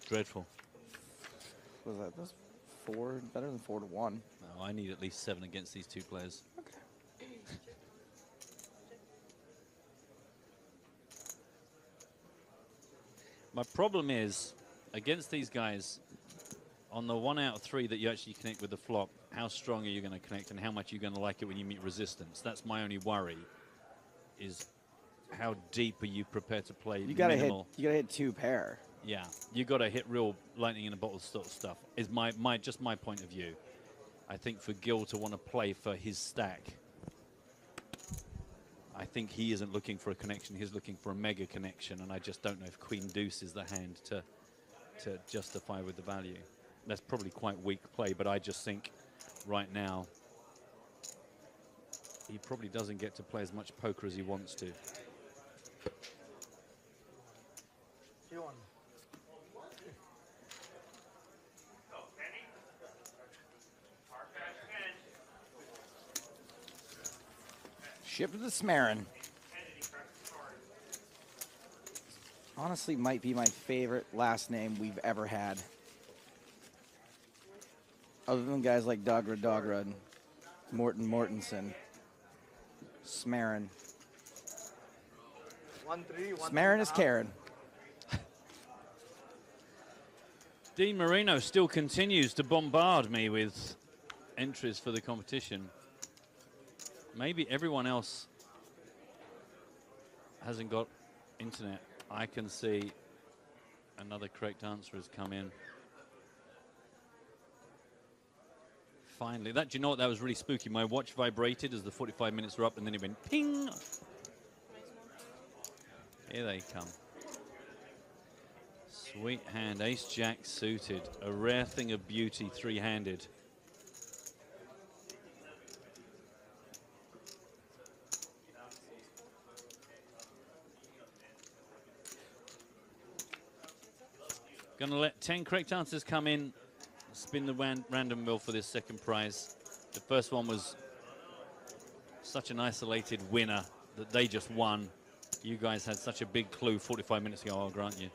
Dreadful. What was that? That's four, better than 4 to 1. No, I need at least 7 against these two players. My problem is, against these guys, on the 1 out of 3 that you actually connect with the flop, how strong are you going to connect and how much are you going to like it when you meet resistance? That's my only worry, is how deep are you prepared to play minimal? You gotta hit 2 pair. Yeah, you got to hit real lightning in a bottle sort of stuff, is just my point of view. I think for Gil to want to play for his stack, I think he isn't looking for a connection, he's looking for a mega connection, and I just don't know if Queen Deuce is the hand to justify with the value. That's probably quite weak play, but I just think right now he probably doesn't get to play as much poker as he wants to. Ship to the Smarin. Honestly, might be my favorite last name we've ever had. Other than guys like Dogra and Morten Mortensen. Smarin. 1-3, 1-3. Smarin is Karen. Dean Marino still continues to bombard me with entries for the competition. Maybe everyone else hasn't got internet. I can see another correct answer has come in. Finally, do you know what? That was really spooky. My watch vibrated as the 45 minutes were up, and then it went ping. Here they come. Sweet hand, ace-jack suited. A rare thing of beauty, three-handed. Going to let 10 correct answers come in. Spin the random wheel for this second prize. The first one was such an isolated winner that they just won. You guys had such a big clue 45 minutes ago, I'll grant you.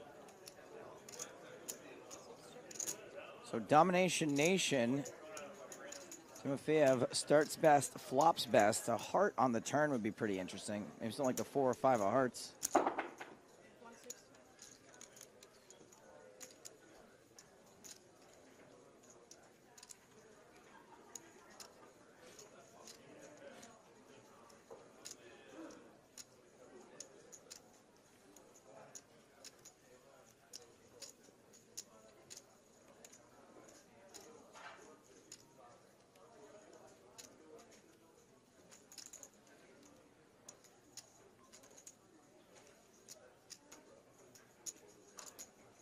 So Domination Nation, Timofeyev starts best, flops best. A heart on the turn would be pretty interesting. Maybe something like the 4 or 5 of hearts.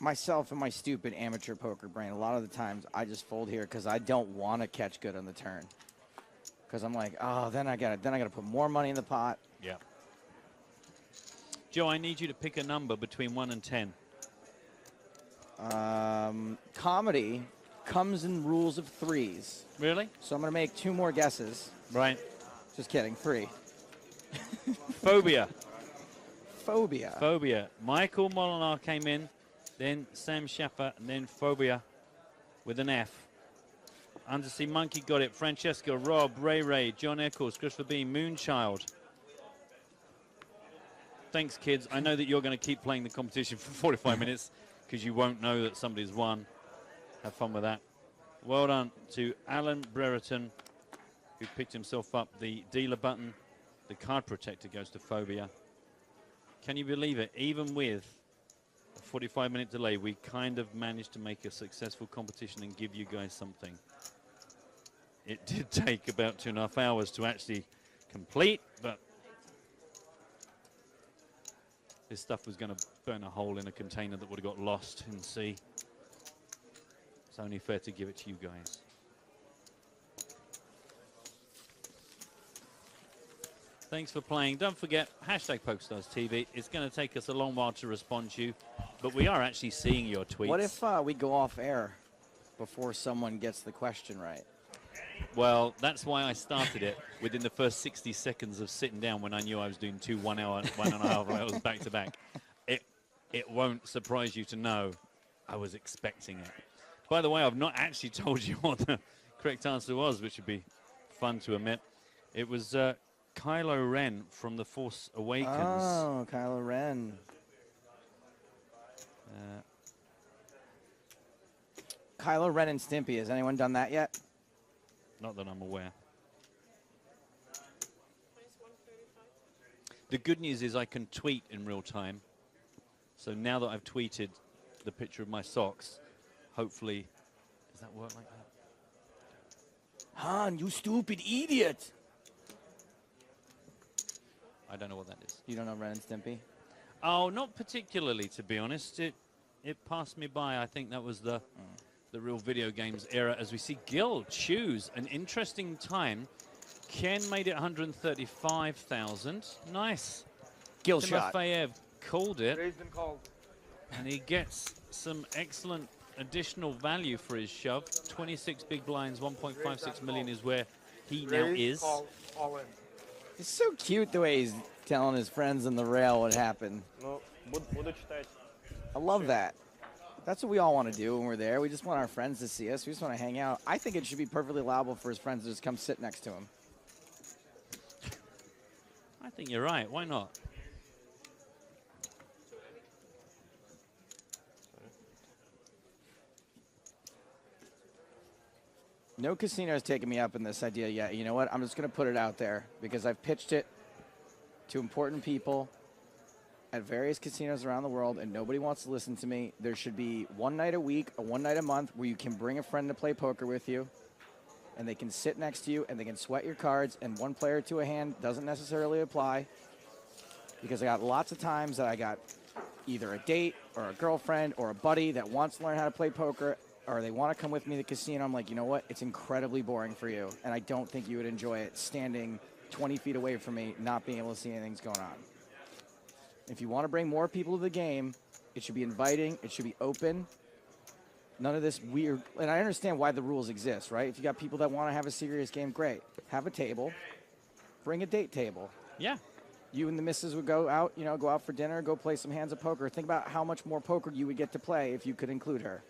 Myself and my stupid amateur poker brain, a lot of the times I just fold here because I don't want to catch good on the turn. Because I'm like, oh, then I gotta put more money in the pot. Yeah. Joe, I need you to pick a number between 1 and 10. Comedy comes in rules of 3s. Really? So I'm gonna make 2 more guesses. Right. Just kidding, 3. Phobia. Phobia. Phobia. Michael Molinar came in, then Sam Schaffer, and then Phobia with an F. Undersea Monkey got it. Francesca, Rob, Ray, John Eccles, Christopher Bean, Moonchild. Thanks, kids. I know that you're going to keep playing the competition for 45 minutes because you won't know that somebody's won. Have fun with that. Well done to Alan Brereton, who picked himself up the dealer button. The card protector goes to Phobia. Can you believe it? Even with a 45-minute delay, we kind of managed to make a successful competition and give you guys something. It did take about 2.5 hours to actually complete, but this stuff was going to burn a hole in a container that would have got lost in the sea. It's only fair to give it to you guys. Thanks for playing. Don't forget, hashtag PokerStarsTV. It's going to take us a long while to respond to you, but we are actually seeing your tweets. What if we go off air before someone gets the question right? Well, that's why I started it within the first 60 seconds of sitting down when I knew I was doing 2 1 hour, 1.5 hours back to back. It won't surprise you to know I was expecting it. By the way, I've not actually told you what the correct answer was, which would be fun to admit. It was Kylo Ren from The Force Awakens. Oh, Kylo Ren. Kylo Ren and Stimpy. Has anyone done that yet? Not that I'm aware. The good news is I can tweet in real time. So now that I've tweeted the picture of my socks, hopefully, does that work like that? Han, you stupid idiot. I don't know what that is. You don't know Ren and Stimpy? Oh, not particularly, to be honest. It passed me by. I think that was the real video games era. As we see Gil choose an interesting time. Ken made it 135,000. Nice. Gil shot. Timofeyev called it. Raised and called. And he gets some excellent additional value for his shove. 26 big blinds, 1.56 million is where he now Raised, is. call, all in. It's so cute the way he's telling his friends on the rail what happened. Ну, буду читать. I love that. That's what we all want to do when we're there. We just want our friends to see us. We just want to hang out. I think it should be perfectly allowable for his friends to just come sit next to him. I think you're right. Why not? No casino has taken me up in this idea yet. You know what? I'm just going to put it out there because I've pitched it to important people at various casinos around the world, and nobody wants to listen to me. There should be one night a week or one night a month where you can bring a friend to play poker with you, and they can sit next to you, and they can sweat your cards, and one player to a hand doesn't necessarily apply because I got lots of times that I got either a date or a girlfriend or a buddy that wants to learn how to play poker, or they want to come with me to the casino. I'm like, you know what? It's incredibly boring for you, and I don't think you would enjoy it standing 20 feet away from me, not being able to see anything's going on. If you want to bring more people to the game, it should be inviting. It should be open. None of this weird. And I understand why the rules exist, right? If you got people that want to have a serious game, great. Have a table. Bring a date table. Yeah. You and the missus would go out, go out for dinner, go play some hands of poker. Think about how much more poker you would get to play if you could include her.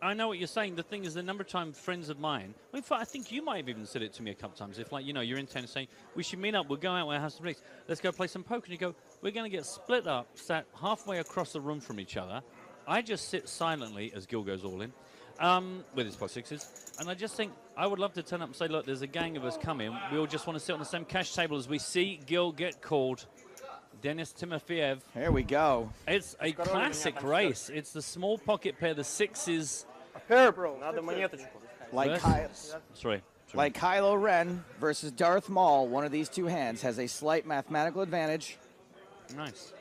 I know what you're saying. The thing is, the number of time friends of mine, in fact, I think you might have even said it to me a couple times. If, you're in town saying, we should meet up, we'll go out, we'll have some drinks, let's go play some poker. And you go, we're going to get split up, sat halfway across the room from each other. I just sit silently as Gil goes all in with his plus sixes. And I just think I would love to turn up and say, look, there's a gang of us coming. We all just want to sit on the same cash table as we see Gil get called. Denis Timofeyev. Here we go. It's a classic race. It's the small pocket pair, the sixes. A pair, bro. Надо монеточку. Like Kylo Ren versus Darth Maul, one of these two hands has a slight mathematical advantage. Nice.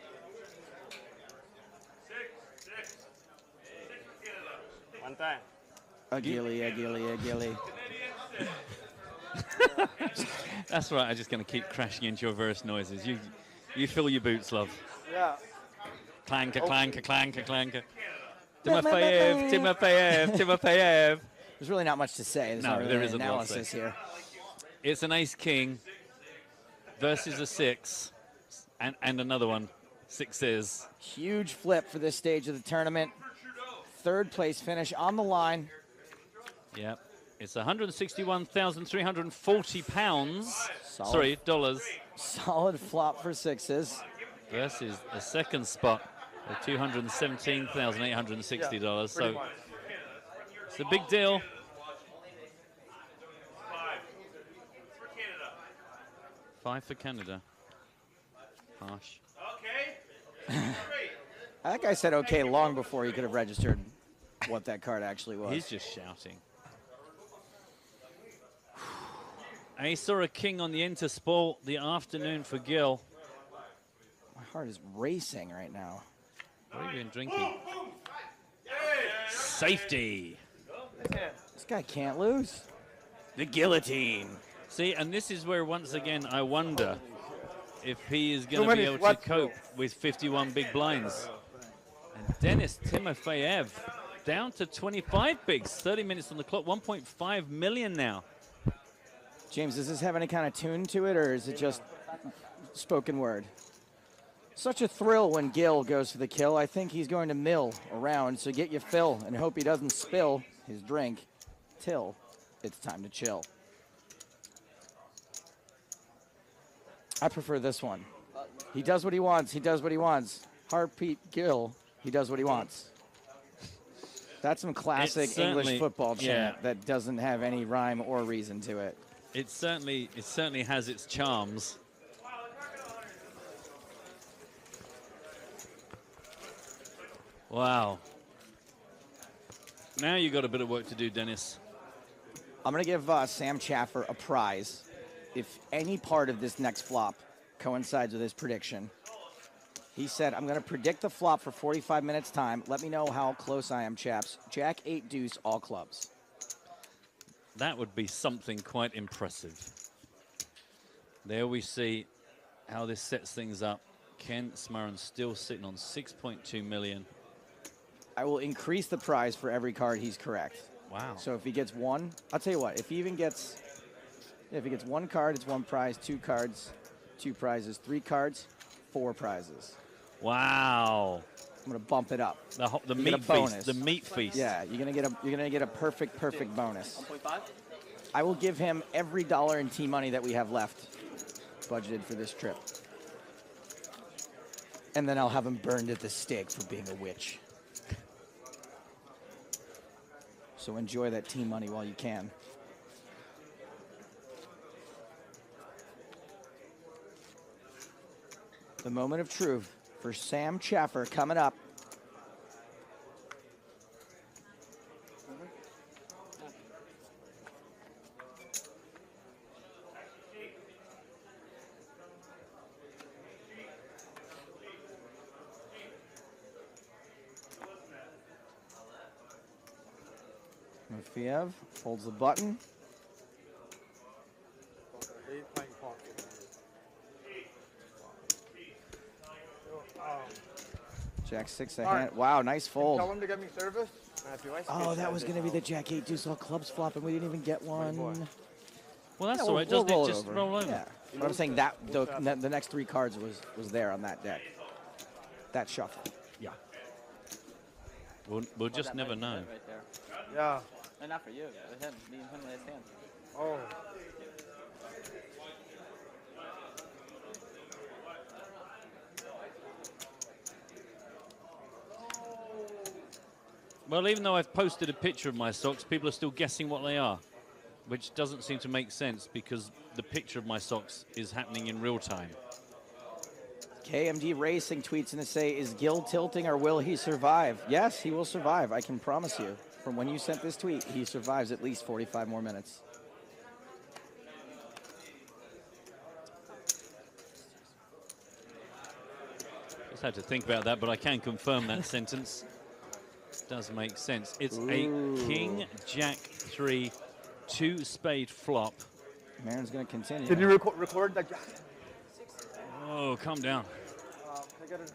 One time. A gilly. That's right. I'm just going to keep crashing into your verse noises. You fill your boots, love. Yeah. Clanker, clanker, clanker, clanker. Timofeyev. There's really not much to say. There's not really there isn't analysis here. It's an ace-king versus a six, and another one. Sixes. Huge flip for this stage of the tournament. Third place finish on the line. Yep. It's 161,340 pounds. Solid. Sorry, dollars. Solid flop for sixes. Versus the second spot at $217,860. Yeah, So much. it's a big deal. Five for Canada. Harsh. That guy said okay long before he could have registered what that card actually was. He's just shouting. Ace or a king on the Intersport, the afternoon for Gil. My heart is racing right now. What have you been drinking? Safety. This guy can't lose. The guillotine. See, and this is where, once again, I wonder if he is going to be able to sweats, cope with 51 big blinds. And Denis Timofeyev down to 25 bigs, 30 minutes on the clock, 1.5 million now. James, does this have any kind of tune to it, or is it just spoken word? Such a thrill when Gil goes for the kill. I think he's going to mill around, so get your fill and hope he doesn't spill his drink till it's time to chill. I prefer this one. He does what he wants. He does what he wants. Heartbeat Gil, he does what he wants. That's some classic certainly- English football chant yeah. that doesn't have any rhyme or reason to it. It certainly has its charms. Wow. Now you got a bit of work to do, Dennis. I'm going to give Sam Chaffer a prize if any part of this next flop coincides with his prediction. He said, I'm going to predict the flop for 45 minutes time. Let me know how close I am, chaps. Jack 8 deuce, all clubs. That would be something quite impressive. There we see how this sets things up. Ken Smurran still sitting on 6.2 million. I will increase the prize for every card he's correct. Wow. So if he gets one, I'll tell you what, if he gets one card, it's one prize, 2 cards, 2 prizes, 3 cards, 4 prizes. Wow. I'm gonna bump it up. The You get meat a bonus. feast. The meat feast. Yeah, you're gonna get a perfect bonus. 1.5? I will give him every dollar in T-money that we have left budgeted for this trip. And then I'll have him burned at the stake for being a witch. So enjoy that T-money while you can. The moment of truth for Sam Chaffer coming up. Mafiev holds the button. Jack 6 ahead. Wow, nice Tell fold. him to get me service. Oh, that was going to be the Jack 8 deuce all clubs flop, and we didn't even get one. Well, that's Yeah, all right. Doesn't roll it just over. roll over? Yeah. But I'm saying that the next 3 cards was there on that deck. That shuffle. Yeah. We'll just never know. Right there. Yeah. No, not for you. For him. Me and him last hand. Oh. Well, even though I've posted a picture of my socks, people are still guessing what they are, which doesn't seem to make sense because the picture of my socks is happening in real time. KMD Racing tweets in to say, is Gil tilting or will he survive? Yes, he will survive. I can promise you. From when you sent this tweet, he survives at least 45 more minutes. Just had to think about that, but I can confirm that sentence. Does make sense. It's a King Jack 3 2 spade flop. Marin's going to continue. Did you record that? Oh, calm down. I got it.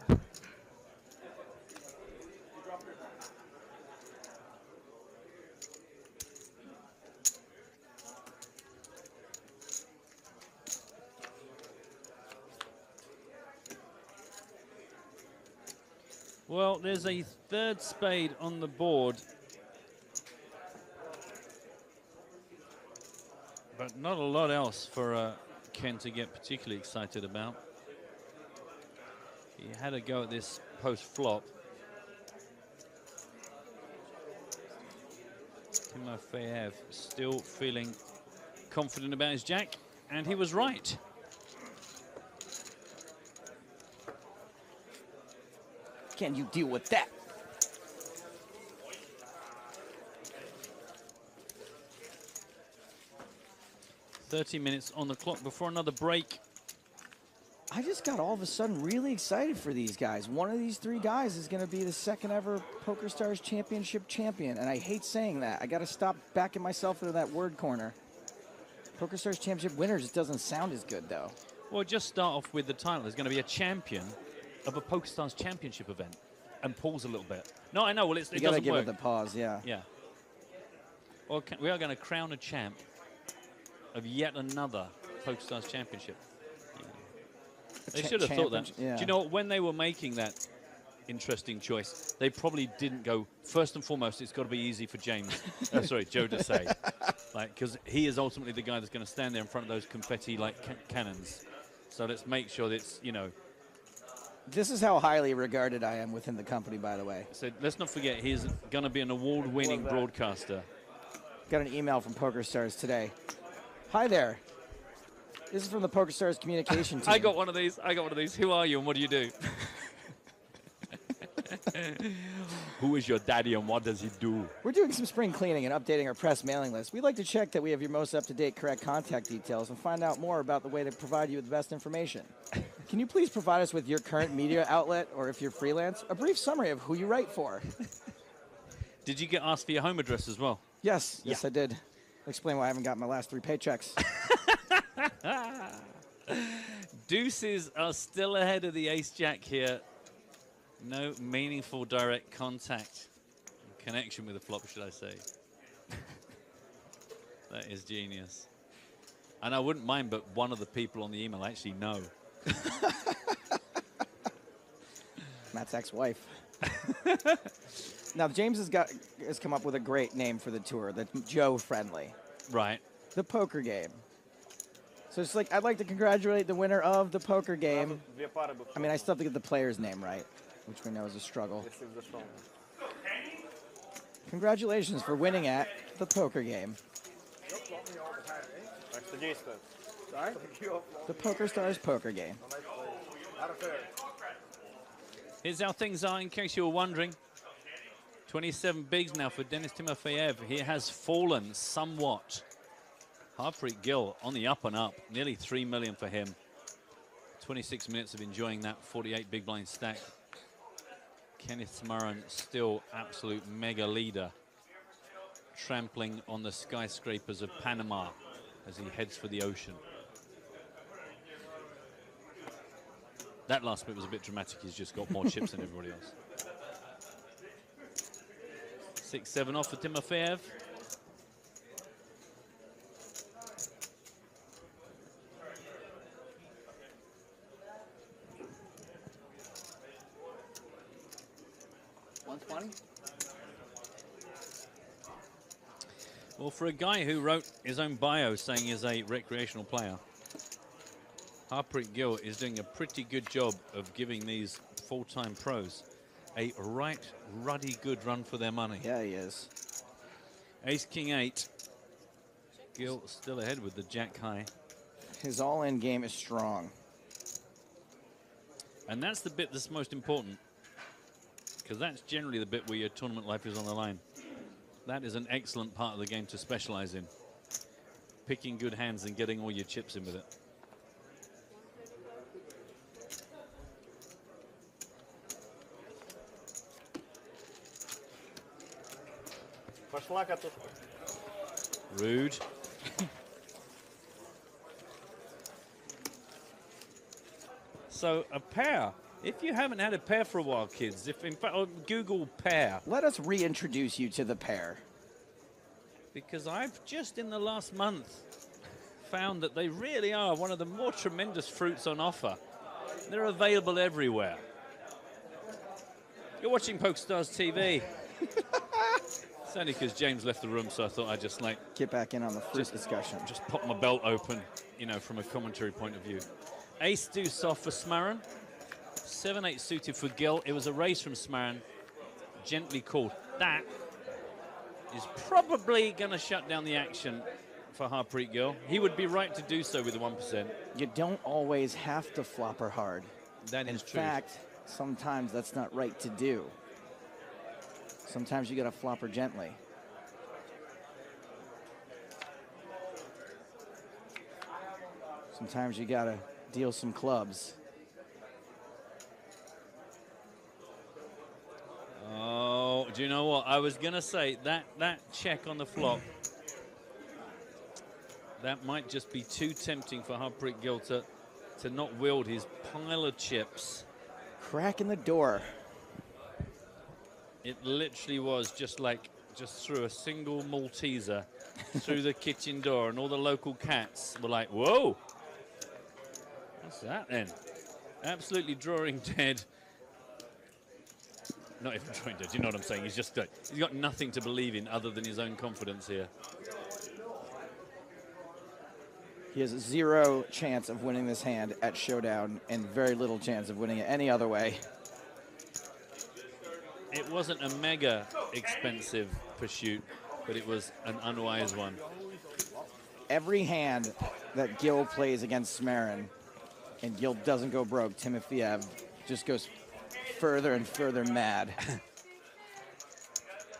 Well, there's a 3rd spade on the board, but not a lot else for Ken to get particularly excited about. He had a go at this post-flop. Timofeyev still feeling confident about his jack, and he was right. Can you deal with that? "30 minutes on the clock before another break." I just got all of a sudden really excited for these guys. One of these 3 guys is going to be the 2nd ever PokerStars Championship champion, and I hate saying that. I got to stop backing myself into that word corner. PokerStars Championship winner just doesn't sound as good, though. Well, just start off with the title. There's going to be a champion of a PokerStars Championship event, and pause a little bit. No, I know. Well, it You got to doesn't give work. it the pause, yeah. Yeah. Well, we are going to crown a champ of yet another PokerStars Championship. They should have thought that. Yeah. Do you know what? When they were making that interesting choice, they probably didn't go, first and foremost, it's got to be easy for Joe to say. Because he is ultimately the guy that's going to stand there in front of those confetti like cannons. So let's make sure that it's, This is how highly regarded I am within the company, by the way. So let's not forget, he's going to be an award-winning broadcaster. Got an email from PokerStars today. Hi there. This is from the PokerStars communication team. I got one of these. Who are you and what do you do? Who is your daddy and what does he do? We're doing some spring cleaning and updating our press mailing list. We'd like to check that we have your most up-to-date correct contact details and find out more about the way to provide you with the best information. Can you please provide us with your current media outlet, or if you're freelance, a brief summary of who you write for? Did you get asked for your home address as well? Yes, I did. Explain why I haven't got my last 3 paychecks. Deuces are still ahead of the ace-jack here. No meaningful direct contact. Connection with the flop, should I say. That is genius. And I wouldn't mind, but one of the people on the email actually know. Matt's ex-wife. Now, James has come up with a great name for the tour, the Joe-friendly. Right. The poker game. So it's like, I'd like to congratulate the winner of the poker game. I mean, I still have to get the player's name right, which we know is a struggle. Congratulations for winning at the poker game. Sorry? The PokerStars poker game. Here's how things are, in case you were wondering. 27 bigs now for Denis Timofeyev. He has fallen somewhat. Harpreet Gill on the up and up. Nearly 3 million for him. 26 minutes of enjoying that 48 big blind stack. Kenneth Smarron still absolute mega leader. Trampling on the skyscrapers of Panama as he heads for the ocean. That last bit was a bit dramatic. He's just got more chips than everybody else. 6-7 off for Timofeyev. Well, for a guy who wrote his own bio saying he's a recreational player, Harpreet Gill is doing a pretty good job of giving these full-time pros a right ruddy good run for their money. Yeah, he is. Ace King 8. Gill still ahead with the jack high. His all-in game is strong. And that's the bit that's most important, because that's generally the bit where your tournament life is on the line. That is an excellent part of the game to specialize in. Picking good hands and getting all your chips in with it. Rude. So a pair. If you haven't had a pair for a while, kids, if in fact, Google pair. Let us reintroduce you to the pair. Because I've just in the last month found that they really are one of the more tremendous fruits on offer. They're available everywhere. You're watching PokerStars TV. It's only because James left the room, so I thought I'd just like get back in on the fruit discussion. Just pop my belt open, you know, from a commentary point of view. Ace deuce off for Smarron. 7-8 suited for Gill. It was a raise from Smarron. Gently called. That is probably going to shut down the action for Harpreet Gill. He would be right to do so with the 1%. You don't always have to flopper hard. That is true. In fact, sometimes that's not right to do. Sometimes you got to flopper gently. Sometimes you got to deal some clubs. Oh, do you know what? I was going to say that check on the flop, that might just be too tempting for Harpreet Gill to not wield his pile of chips. Crack in the door. It literally was just through a single Malteser through the kitchen door, and all the local cats were like, whoa, what's that then? Absolutely drawing dead. Not even drawing dead, you know what I'm saying? He's got nothing to believe in other than his own confidence here. He has 0 chance of winning this hand at showdown and very little chance of winning it any other way. It wasn't a mega expensive pursuit, but it was an unwise one. Every hand that Gil plays against Smarin and Gil doesn't go broke, Timofeyev just goes further and further mad.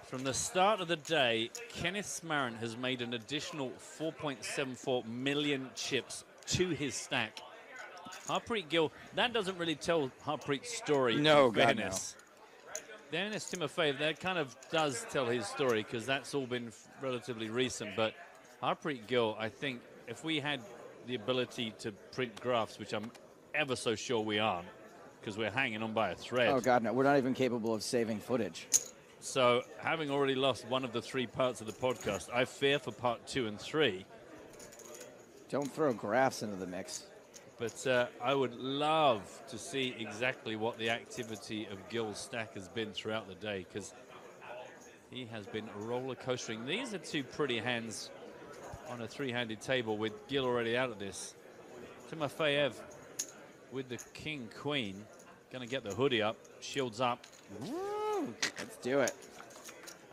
From the start of the day, Kenneth Smarin has made an additional 4.74 million chips to his stack. Harpreet Gill, that doesn't really tell Harpreet's story. No, in God, fairness. Denis Timofeyev, that kind of does tell his story because that's all been relatively recent. But Harpreet Gill, I think if we had the ability to print graphs, which I'm ever so sure we aren't, because we're hanging on by a thread. Oh, God, no. We're not even capable of saving footage. So, having already lost one of the 3 parts of the podcast, I fear for part 2 and 3. Don't throw graphs into the mix. But I would love to see exactly what the activity of Gil's stack has been throughout the day, because he has been roller coastering. These are 2 pretty hands on a 3-handed table with Gil already out of this. Timofeyev with the king-queen. Going to get the hoodie up, shields up. Woo! Let's do it.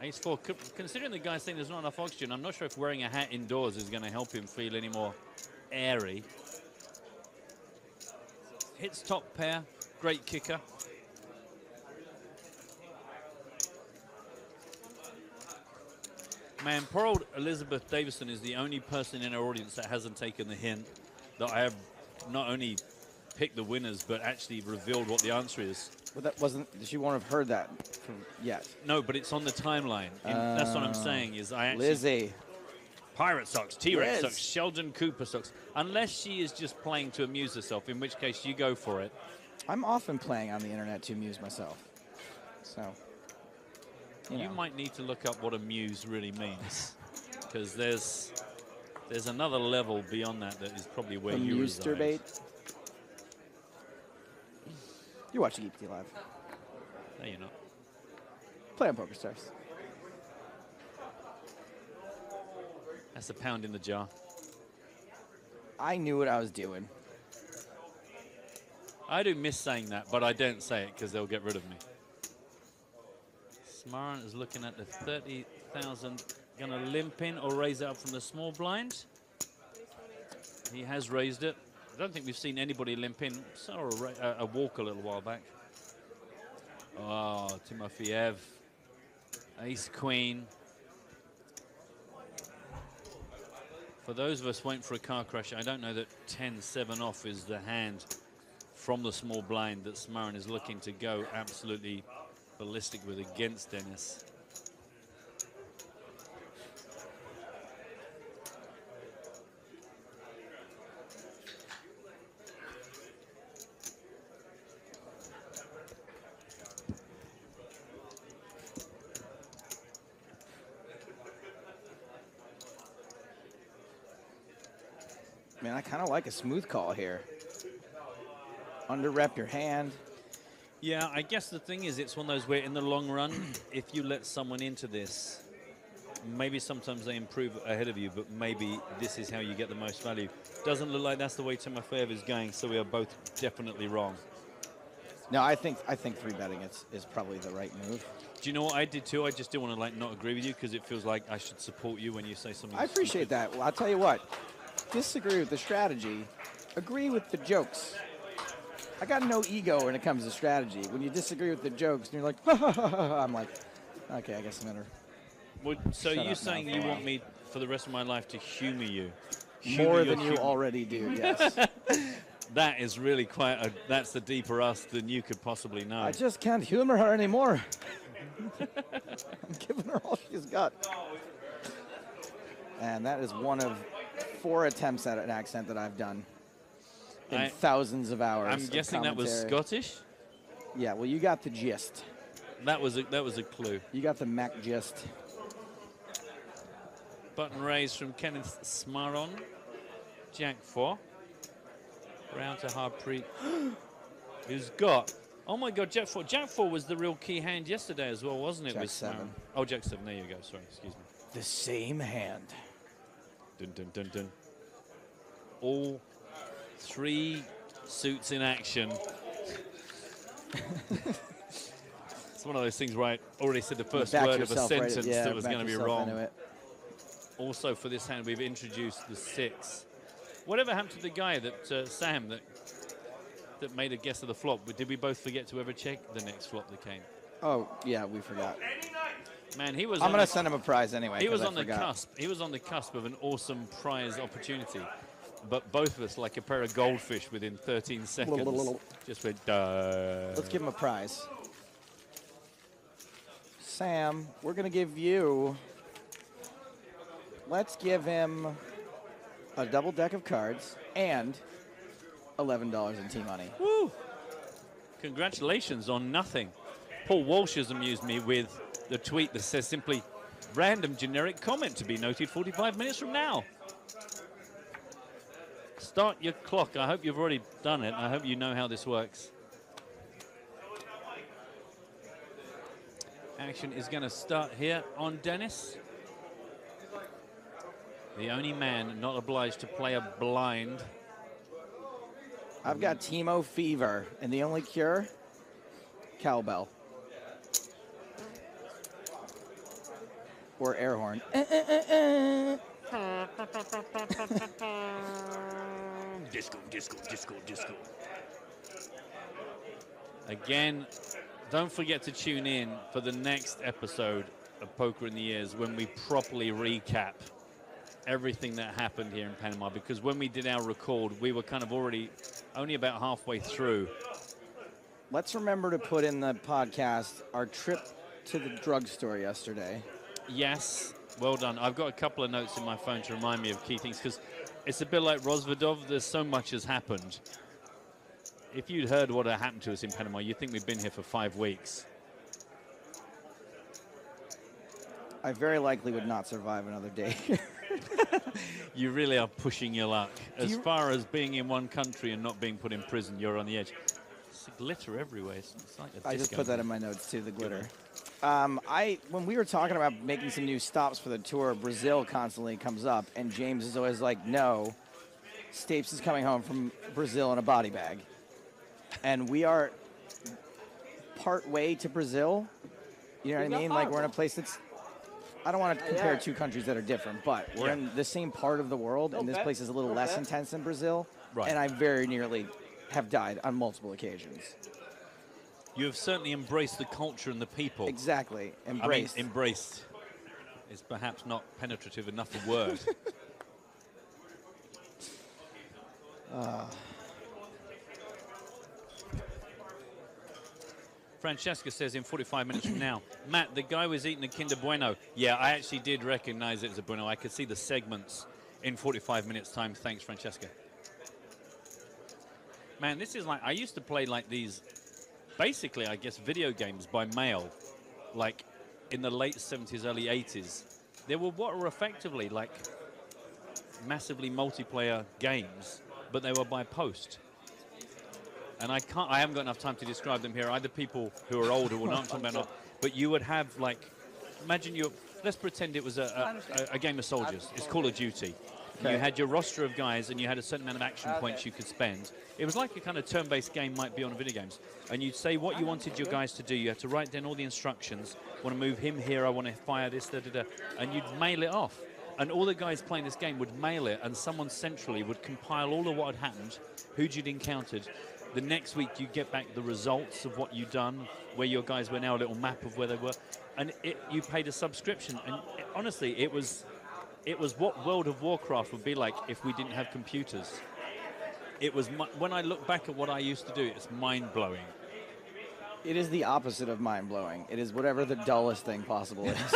Ace-4. Considering the guy's saying there's not enough oxygen, I'm not sure if wearing a hat indoors is going to help him feel any more airy. Hits top pair. Great kicker. Man, poor old Elizabeth Davison is the only person in our audience that hasn't taken the hint that I have not only picked the winners, but actually revealed what the answer is. Well, that wasn't, she won't have heard that from yet. No, but it's on the timeline. That's what I'm saying is I actually... Lizzie. Pirate socks, T-Rex Liz. socks, Sheldon Cooper socks. Unless she is just playing to amuse herself, in which case you go for it. I'm often playing on the internet to amuse myself. So, You might need to look up what amuse really means, because there's another level beyond that that is probably where you reside. Amuse-turbate. You're watching EPT Live. No, you're not. Play on PokerStars. That's a pound in the jar. I knew what I was doing. I do miss saying that, but I don't say it because they'll get rid of me. Smarin is looking at the 30,000. Going to limp in or raise it up from the small blind. He has raised it. I don't think we've seen anybody limp in. Saw a walk a little while back. Oh, Timofeyev. Ace Queen. For those of us waiting for a car crash, I don't know that 10-7 off is the hand from the small blind that Smarin is looking to go absolutely ballistic with against Dennis. Man, I kind of like a smooth call here. Under rep your hand. Yeah, I guess the thing is, it's one of those where in the long run, if you let someone into this, maybe sometimes they improve ahead of you, but maybe this is how you get the most value. Doesn't look like that's the way Timofeyev is going, so we are both definitely wrong. No, I think 3-betting is probably the right move. Do you know what I did too? I just didn't want to like not agree with you because it feels like I should support you when you say something. I appreciate that. Well, I'll tell you what. Disagree with the strategy. Agree with the jokes. I got no ego when it comes to strategy. When you disagree with the jokes and you're like, ha, ha, ha, ha, I'm like, okay, I guess I'm going to. So you're saying you want me for the rest of my life to humor you? More than you already do, yes. That is really quite that's the deeper us than you could possibly know. I just can't humor her anymore. I'm giving her all she's got. And that is one of 4 attempts at an accent that I've done in thousands of hours. I'm guessing that was Scottish? Yeah, well, you got the gist. That was a clue. You got the Mac gist. Button raised from Kenneth Smarin. Jack 4. Round to Harpreet. Who's got... Oh, my God, Jack 4. Jack 4 was the real key hand yesterday as well, wasn't it? Jack with 7. Oh, Jack 7. There you go. Sorry, excuse me. The same hand. Dun, dun, dun, dun. all 3 suits in action. It's one of those things where I already said the first Back word of a yourself right- sentence yeah, that was back going to be yourself into wrong. it. Also, for this hand, we've introduced the 6. Whatever happened to the guy that, Sam, that made a guess of the flop? Did we both forget to ever check the next flop that came? Oh, yeah, we forgot. Man, he was I'm on going the- to send him a prize anyway. He was 'cause I on the forgot. cusp. He was on the cusp of an awesome prize opportunity. But both of us, like a pair of goldfish within 13 seconds, just went, duh. Let's give him a prize. Sam, we're going to give you... Let's give him a double deck of cards and $11 in T-money. Woo! Congratulations on nothing. Paul Walsh has amused me with the tweet that says simply, random generic comment to be noted 45 minutes from now. Start your clock. I hope you've already done it. I hope you know how this works. Action is going to start here on Dennis. The only man not obliged to play a blind. I've got Timo fever, and the only cure, cowbell. Or air horn. Disco, disco, disco, disco. Again, don't forget to tune in for the next episode of Poker in the Ears when we properly recap everything that happened here in Panama, because when we did our record, we were kind of already only about halfway through. Let's remember to put in the podcast our trip to the drugstore yesterday. Yes, well done. I've got a couple of notes in my phone to remind me of key things, because it's a bit like Rosvedov. There's so much has happened. If you'd heard what had happened to us in Panama, you'd think we've been here for 5 weeks. I very likely would not survive another day. You really are pushing your luck. As far as being in one country and not being put in prison, you're on the edge. It's glitter everywhere. It's like a I just disco. put that in my notes too, the glitter. When we were talking about making some new stops for the tour, Brazil constantly comes up, and James is always like, no, Stapes is coming home from Brazil in a body bag. And we are part way to Brazil. You know what I mean? Like, we're in a place that's, I don't want to compare two countries that are different, but we're in the same part of the world, and this place is a little less intense than Brazil. Right. And I very nearly have died on multiple occasions. You have certainly embraced the culture and the people. Exactly. Embraced. I mean, embraced is perhaps not penetrative enough a word. Francesca says in 45 minutes from now, Matt, the guy was eating a Kinder Bueno. Yeah, I actually did recognize it as a Bueno. I could see the segments in 45 minutes time. Thanks, Francesca. Man, this is like, I used to play like these, basically, I guess, video games by mail, like in the late 70s, early 80s. There were what were effectively like massively multiplayer games, but they were by post. And I haven't got enough time to describe them here. Either people who are older will know what I'm talking about, but you would have like, imagine let's pretend it was a game of soldiers. It's Call of Duty. Okay. You had your roster of guys and you had a certain amount of action points you could spend. It was like a kind of turn-based game might be on video games. And you'd say what you wanted your guys to do. You had to write down all the instructions. I want to move him here. I want to fire this, da-da-da. And you'd mail it off. And all the guys playing this game would mail it, and someone centrally would compile all of what had happened, who'd you'd encountered. The next week, you get back the results of what you'd done, where your guys were now, a little map of where they were. And you paid a subscription. And honestly, it was what World of Warcraft would be like if we didn't have computers. It was, when I look back at what I used to do, it's mind-blowing. It is the opposite of mind-blowing. It is whatever the dullest thing possible is.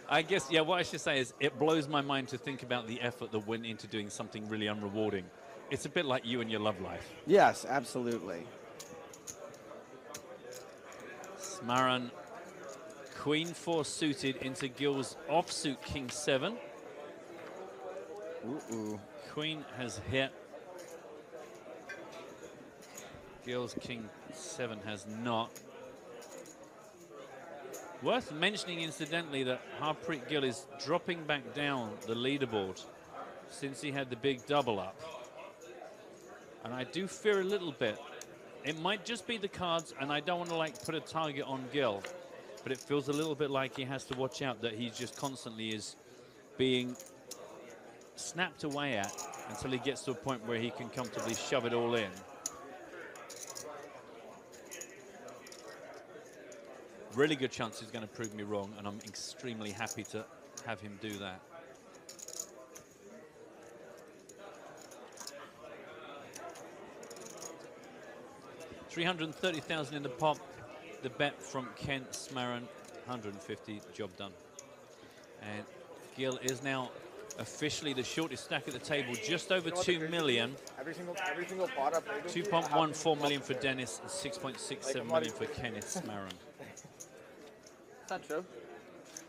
I guess, yeah, what I should say is it blows my mind to think about the effort that went into doing something really unrewarding. It's a bit like you and your love life. Yes, absolutely. Smaran, Queen 4 suited into Gill's offsuit King 7. Ooh. Queen has hit. Gill's King 7 has not. Worth mentioning, incidentally, that Harpreet Gill is dropping back down the leaderboard. since he had the big double up. And I do fear a little bit. It might just be the cards, and I don't want to like put a target on Gil, but it feels a little bit like he has to watch out that he just constantly is being snapped away at until he gets to a point where he can comfortably shove it all in. Really good chance he's going to prove me wrong, and I'm extremely happy to have him do that. $330,000 in the pot. The bet from Ken Smaran, 150, job done. And Gil is now officially the shortest stack at the table, just over 2 million. Every single pot up. 2.14 million for Dennis and 6.67 million for Kenneth Smaran. It's not true.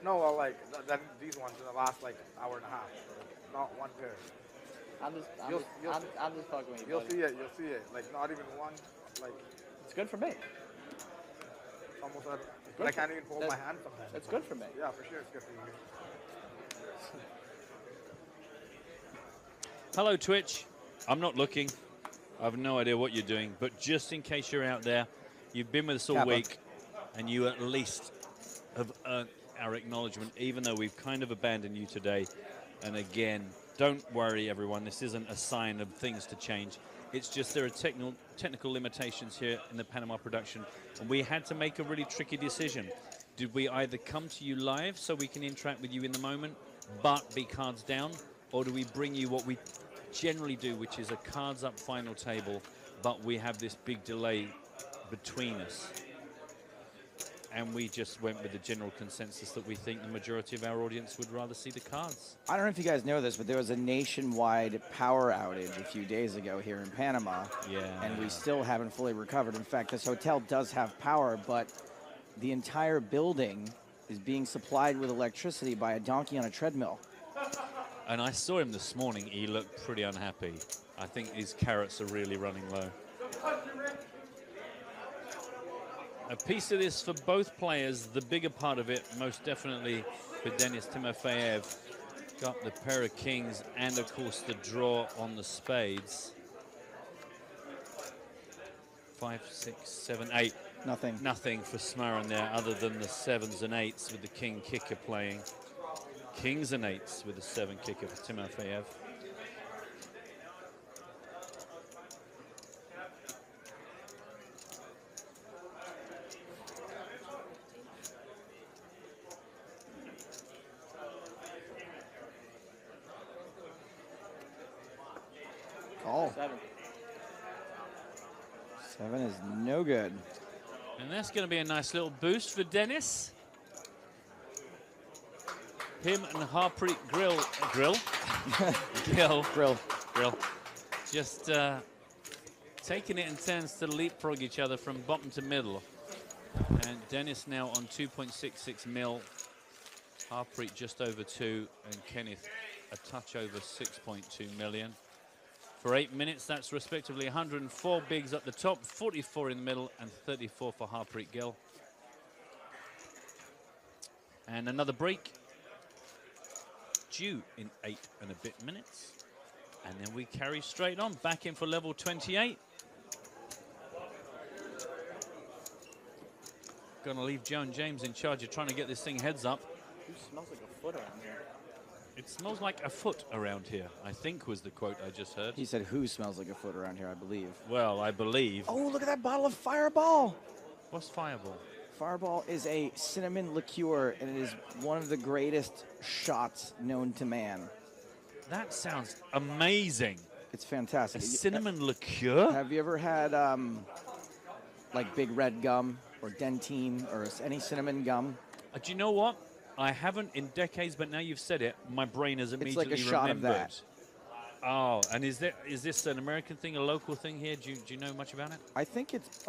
No, well, like these ones in the last like hour and a half, not one pair. I'm just fucking with you. You'll buddy. see it. You'll see it. Like not even one. Like It's good for me. it's almost like good I can't even hold that- my hand sometimes. It's good for me. Yeah, for sure, it's good for you. Hello, Twitch. I'm not looking. I have no idea what you're doing, but just in case you're out there, you've been with us all Kappa. week, and you at least have earned our acknowledgement, even though we've kind of abandoned you today. And again, don't worry, everyone. This isn't a sign of things to change. It's just there are technical limitations here in the Panama production, and we had to make a really tricky decision. Did we either come to you live so we can interact with you in the moment, but be cards down, or do we bring you what we generally do, which is a cards up final table, but we have this big delay between us? And we just went with the general consensus that we think the majority of our audience would rather see the cards. I don't know if you guys know this, but there was a nationwide power outage a few days ago here in Panama. Yeah. And we still haven't fully recovered. In fact, this hotel does have power, but the entire building is being supplied with electricity by a donkey on a treadmill. And I saw him this morning. He looked pretty unhappy. I think his carrots are really running low. A piece of this for both players. The bigger part of it, most definitely for Denis Timofeyev. Got the pair of kings and, of course, the draw on the spades. 5, 6, 7, 8. Nothing. Nothing for Smaran there other than the 7s and 8s with the king kicker playing. Kings and 8s with the 7 kicker for Timofeyev. Call. 7. 7 is no good. And that's going to be a nice little boost for Dennis. Him and Harpreet Gil, just taking it in turns to leapfrog each other from bottom to middle. And Dennis now on 2.66 mil. Harpreet just over 2, and Kenneth a touch over 6.2 million. For 8 minutes, that's respectively 104 bigs up the top, 44 in the middle, and 34 for Harpreet Gill. And another break due in 8 and a bit minutes. And then we carry straight on, back in for level 28. Gonna leave Joan James in charge of trying to get this thing heads up. It smells like a foot around here. It smells like a foot around here, I think was the quote I just heard. He said, who smells like a foot around here, I believe. Well, I believe. Oh, look at that bottle of Fireball. What's Fireball? Fireball is a cinnamon liqueur, and it is one of the greatest shots known to man. That sounds amazing. It's fantastic. A cinnamon liqueur? Have you ever had like Big Red gum or Dentine or any cinnamon gum? Do you know what? I haven't in decades, but now you've said it, my brain has immediately like a shot of remembered. that. Oh, and is this an American thing, a local thing here? Do you know much about it? I think it's,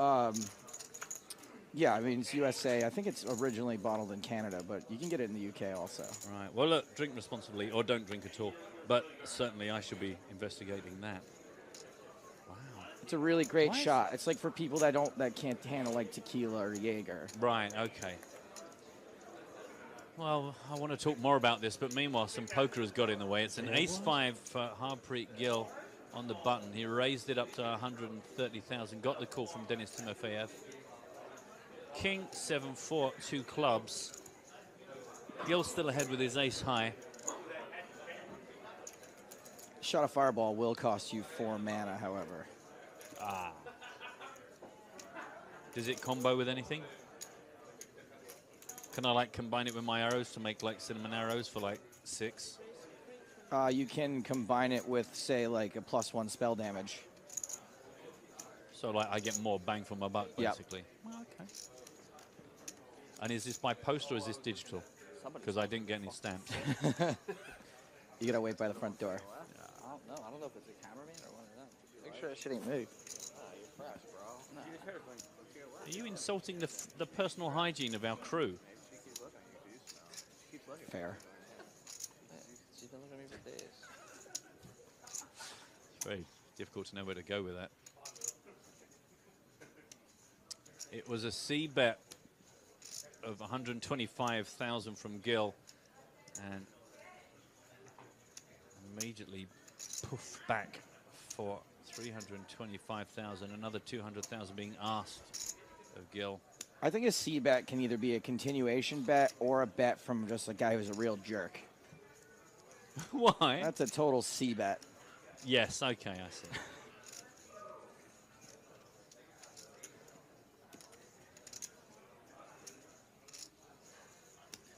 yeah, I mean, it's USA. I think it's originally bottled in Canada, but you can get it in the UK also. Right. Well, look, drink responsibly or don't drink at all. But certainly I should be investigating that. Wow. It's a really great Why is- shot. It's like for people that can't handle like tequila or Jaeger. Right, okay. Well, I want to talk more about this, but meanwhile, some poker has got in the way. It's an ace-5 for Harpreet Gill on the button. He raised it up to 130,000, got the call from Denis Timofeyev. King 7-4, 2 clubs. Gill's still ahead with his ace-high. Shot a fireball will cost you 4 mana, however. Ah. Does it combo with anything? Can I like combine it with my arrows to make like cinnamon arrows for like 6? You can combine it with, say, like a +1 spell damage. So like I get more bang for my buck, basically. Yep. Well, okay. And is this by post or is this digital? Because I didn't get any stamps. You gotta wait by the front door. I don't know. I don't know if it's a cameraman or one of them. Make sure that shit ain't moved. You're fresh, bro. Are you insulting the personal hygiene of our crew? Fair. She's been looking at me for days. It's very difficult to know where to go with that. It was a C bet of 125,000 from Gill, and immediately poof back for 325,000. Another 200,000 being asked of Gill. I think a C bet can either be a continuation bet or a bet from just a guy who's a real jerk. Why? That's a total C bet. Yes, okay, I see.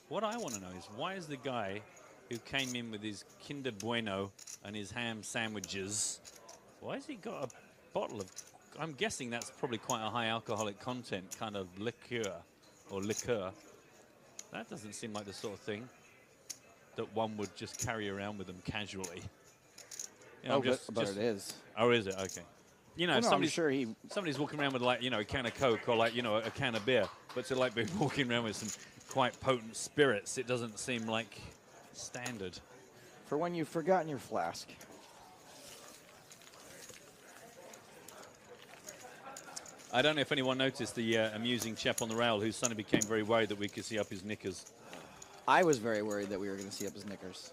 What I want to know is why is the guy who came in with his Kinder Bueno and his ham sandwiches, why has he got a bottle of, I'm guessing that's probably quite a high alcoholic content kind of liqueur or liqueur. That doesn't seem like the sort of thing that one would just carry around with them casually. You know, Oh, but it is. Oh, is it? Okay. You know, Well, no, I'm somebody's, sure he... somebody's walking around with, like, you know, a can of Coke or, like, you know, a can of beer, but to, like, be walking around with some quite potent spirits, it doesn't seem like standard. For when you've forgotten your flask. I don't know if anyone noticed the amusing chap on the rail who suddenly became very worried that we could see up his knickers. I was very worried that we were going to see up his knickers.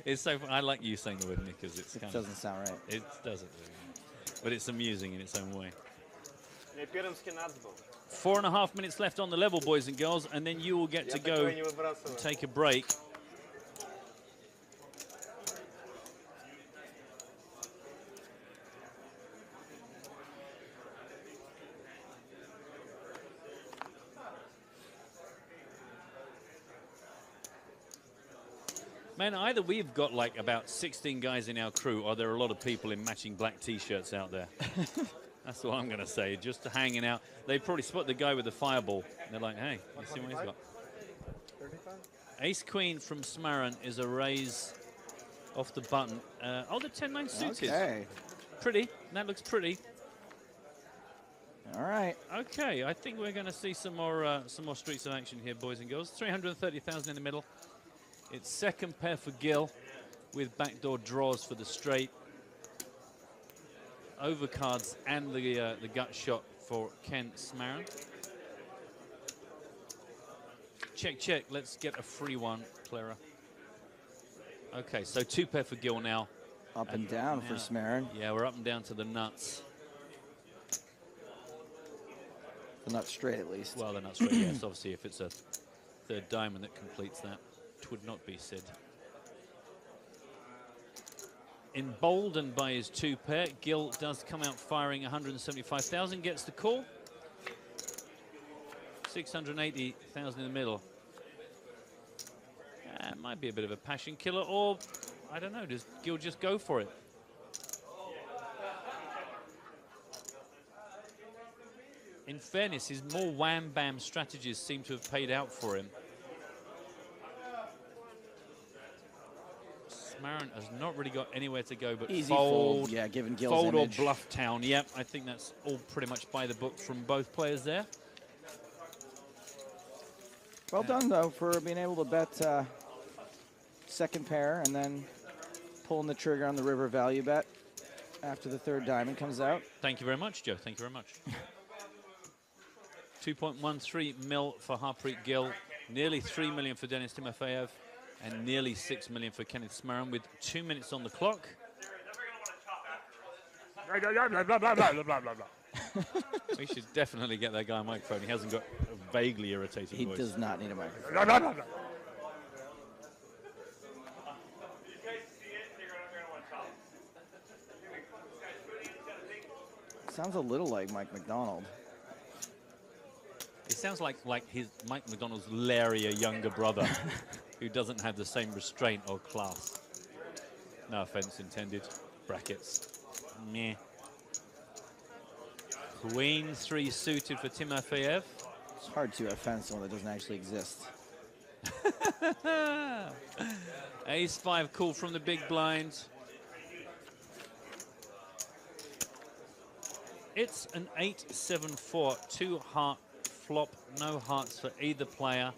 It's so I like you saying the word knickers. It doesn't sound right. It doesn't really. But it's amusing in its own way. 4.5 minutes left on the level, boys and girls, and then you will get to go and take a break. Man, either we've got like about 16 guys in our crew, or there are a lot of people in matching black T-shirts out there. That's what I'm going to say, just hanging out. They probably spot the guy with the fireball. They're like, hey, let's see what he's got. Ace-Queen from Smaran is a raise off the button. Oh, the 10-9 suited. Okay. Pretty. That looks pretty. All right. Okay, I think we're going to see some more streets of action here, boys and girls. 330,000 in the middle. It's second pair for Gill with backdoor draws for the straight. Overcards and the gut shot for Ken Smaran. Check, check. Let's get a free one, Clara. Okay, so two pair for Gill now. Up and down for Smaran. Yeah, we're up and down to the nuts. The nut straight, at least. Well, the nut straight, yes. Obviously, if it's a third diamond that completes that, it would not be said. Emboldened by his two pair, Gill does come out firing 175,000, gets the call. 680,000 in the middle. It might be a bit of a passion killer, or I don't know, does Gill just go for it? In fairness, his more wham-bam strategies seem to have paid out for him. Smaran has not really got anywhere to go but easy fold. Yeah, given Gill's fold image. or bluff town. Yep, I think that's all pretty much by the book from both players there. Well done, though, for being able to bet second pair and then pulling the trigger on the river value bet after the third diamond comes out. Thank you very much, Joe. Thank you very much. 2.13 mil for Harpreet Gill Nearly 3 million for Denis Timofeyev and nearly 6 million for Kenneth Smaran with 2 minutes on the clock. We should definitely get that guy a microphone. He hasn't got a vaguely irritating He voice. does not need a microphone. Sounds a little like Mike McDonald. It sounds like his Mike McDonald's lairier younger brother who doesn't have the same restraint or class. No offense intended. Brackets. Meh. Queen 3 suited for Timofeyev. It's hard to offend someone that doesn't actually exist. Ace 5 call from the big blind. It's an 8-7-4, 2-heart flop, no hearts for either player.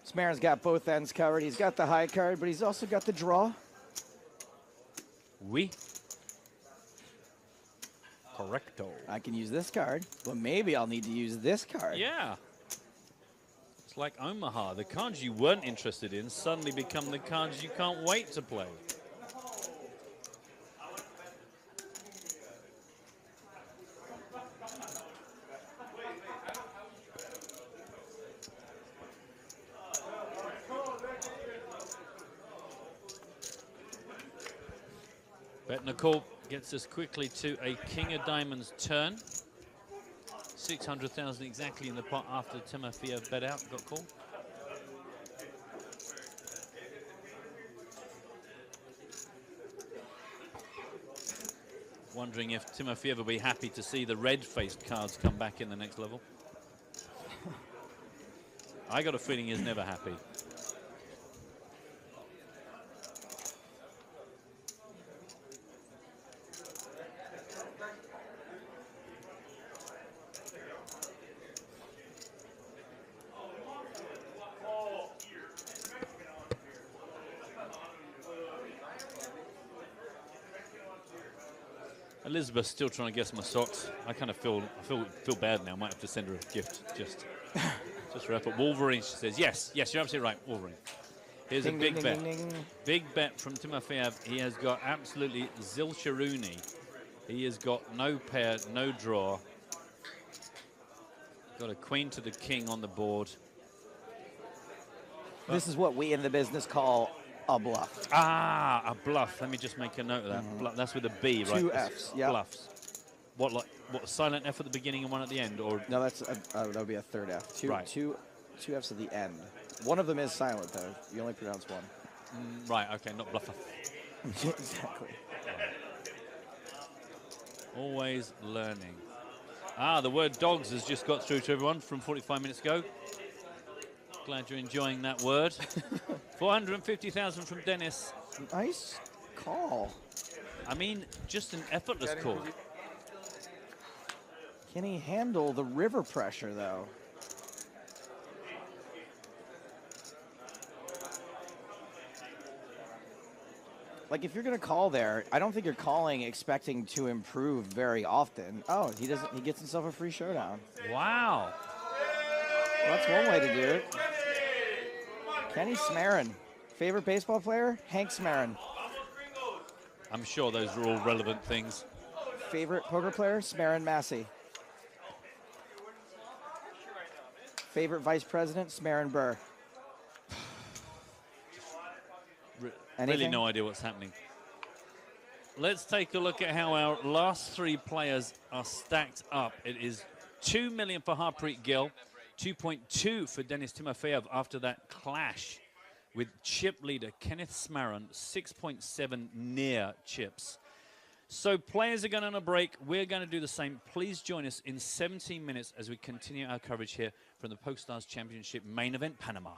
Smaran's got both ends covered. He's got the high card, but he's also got the draw. Oui. Correcto. I can use this card, but maybe I'll need to use this card. Yeah. It's like Omaha. The cards you weren't interested in suddenly become the cards you can't wait to play. Betnicol gets us quickly to a King of Diamonds turn. 600,000 exactly in the pot after Timofeyev bet out, got called. Wondering if Timofeyev will be happy to see the red-faced cards come back in the next level. I got a feeling he's never happy. Elizabeth's still trying to guess my socks. I kind of feel bad now. Might have to send her a gift just for effort. Wolverine, she says, yes, you're absolutely right, Wolverine. Here's a big bet. Big bet from Timofeyev. He has got absolutely zilcheroonie. He has got no pair, no draw. Got a queen to the king on the board. This is what we in the business call a bluff. Ah, a bluff. Let me just make a note of that. Bluff. That's with a B, right? 2 Fs, yeah. Bluffs. What, silent F at the beginning and one at the end? Or No, that would be a third F. Right. Two Fs at the end. One of them is silent, though. You only pronounce one. Right, okay, not bluffer. Exactly. Always learning. Ah, the word dogs has just got through to everyone from 45 minutes ago. Glad you're enjoying that word. 450,000 from Dennis. Nice call. I mean, just an effortless call. Can he handle the river pressure, though? Like, if you're going to call there, I don't think you're calling expecting to improve very often. Oh, he doesn't. He gets himself a free showdown. Wow. Well, that's one way to do it. Kenny Smaran. Favorite baseball player? Hank Smaran. I'm sure those are all relevant things. Favorite poker player? Smaran Massey. Favorite vice president? Smaran Burr. Really no idea what's happening. Let's take a look at how our last 3 players are stacked up. It is 2 million for Harpreet Gill, 2.2 for Denis Timofeyev after that clash with chip leader Kenneth Smaran, 6.7 near chips. So players are going on a break. We're going to do the same. Please join us in 17 minutes as we continue our coverage here from the PokerStars Championship main event, Panama.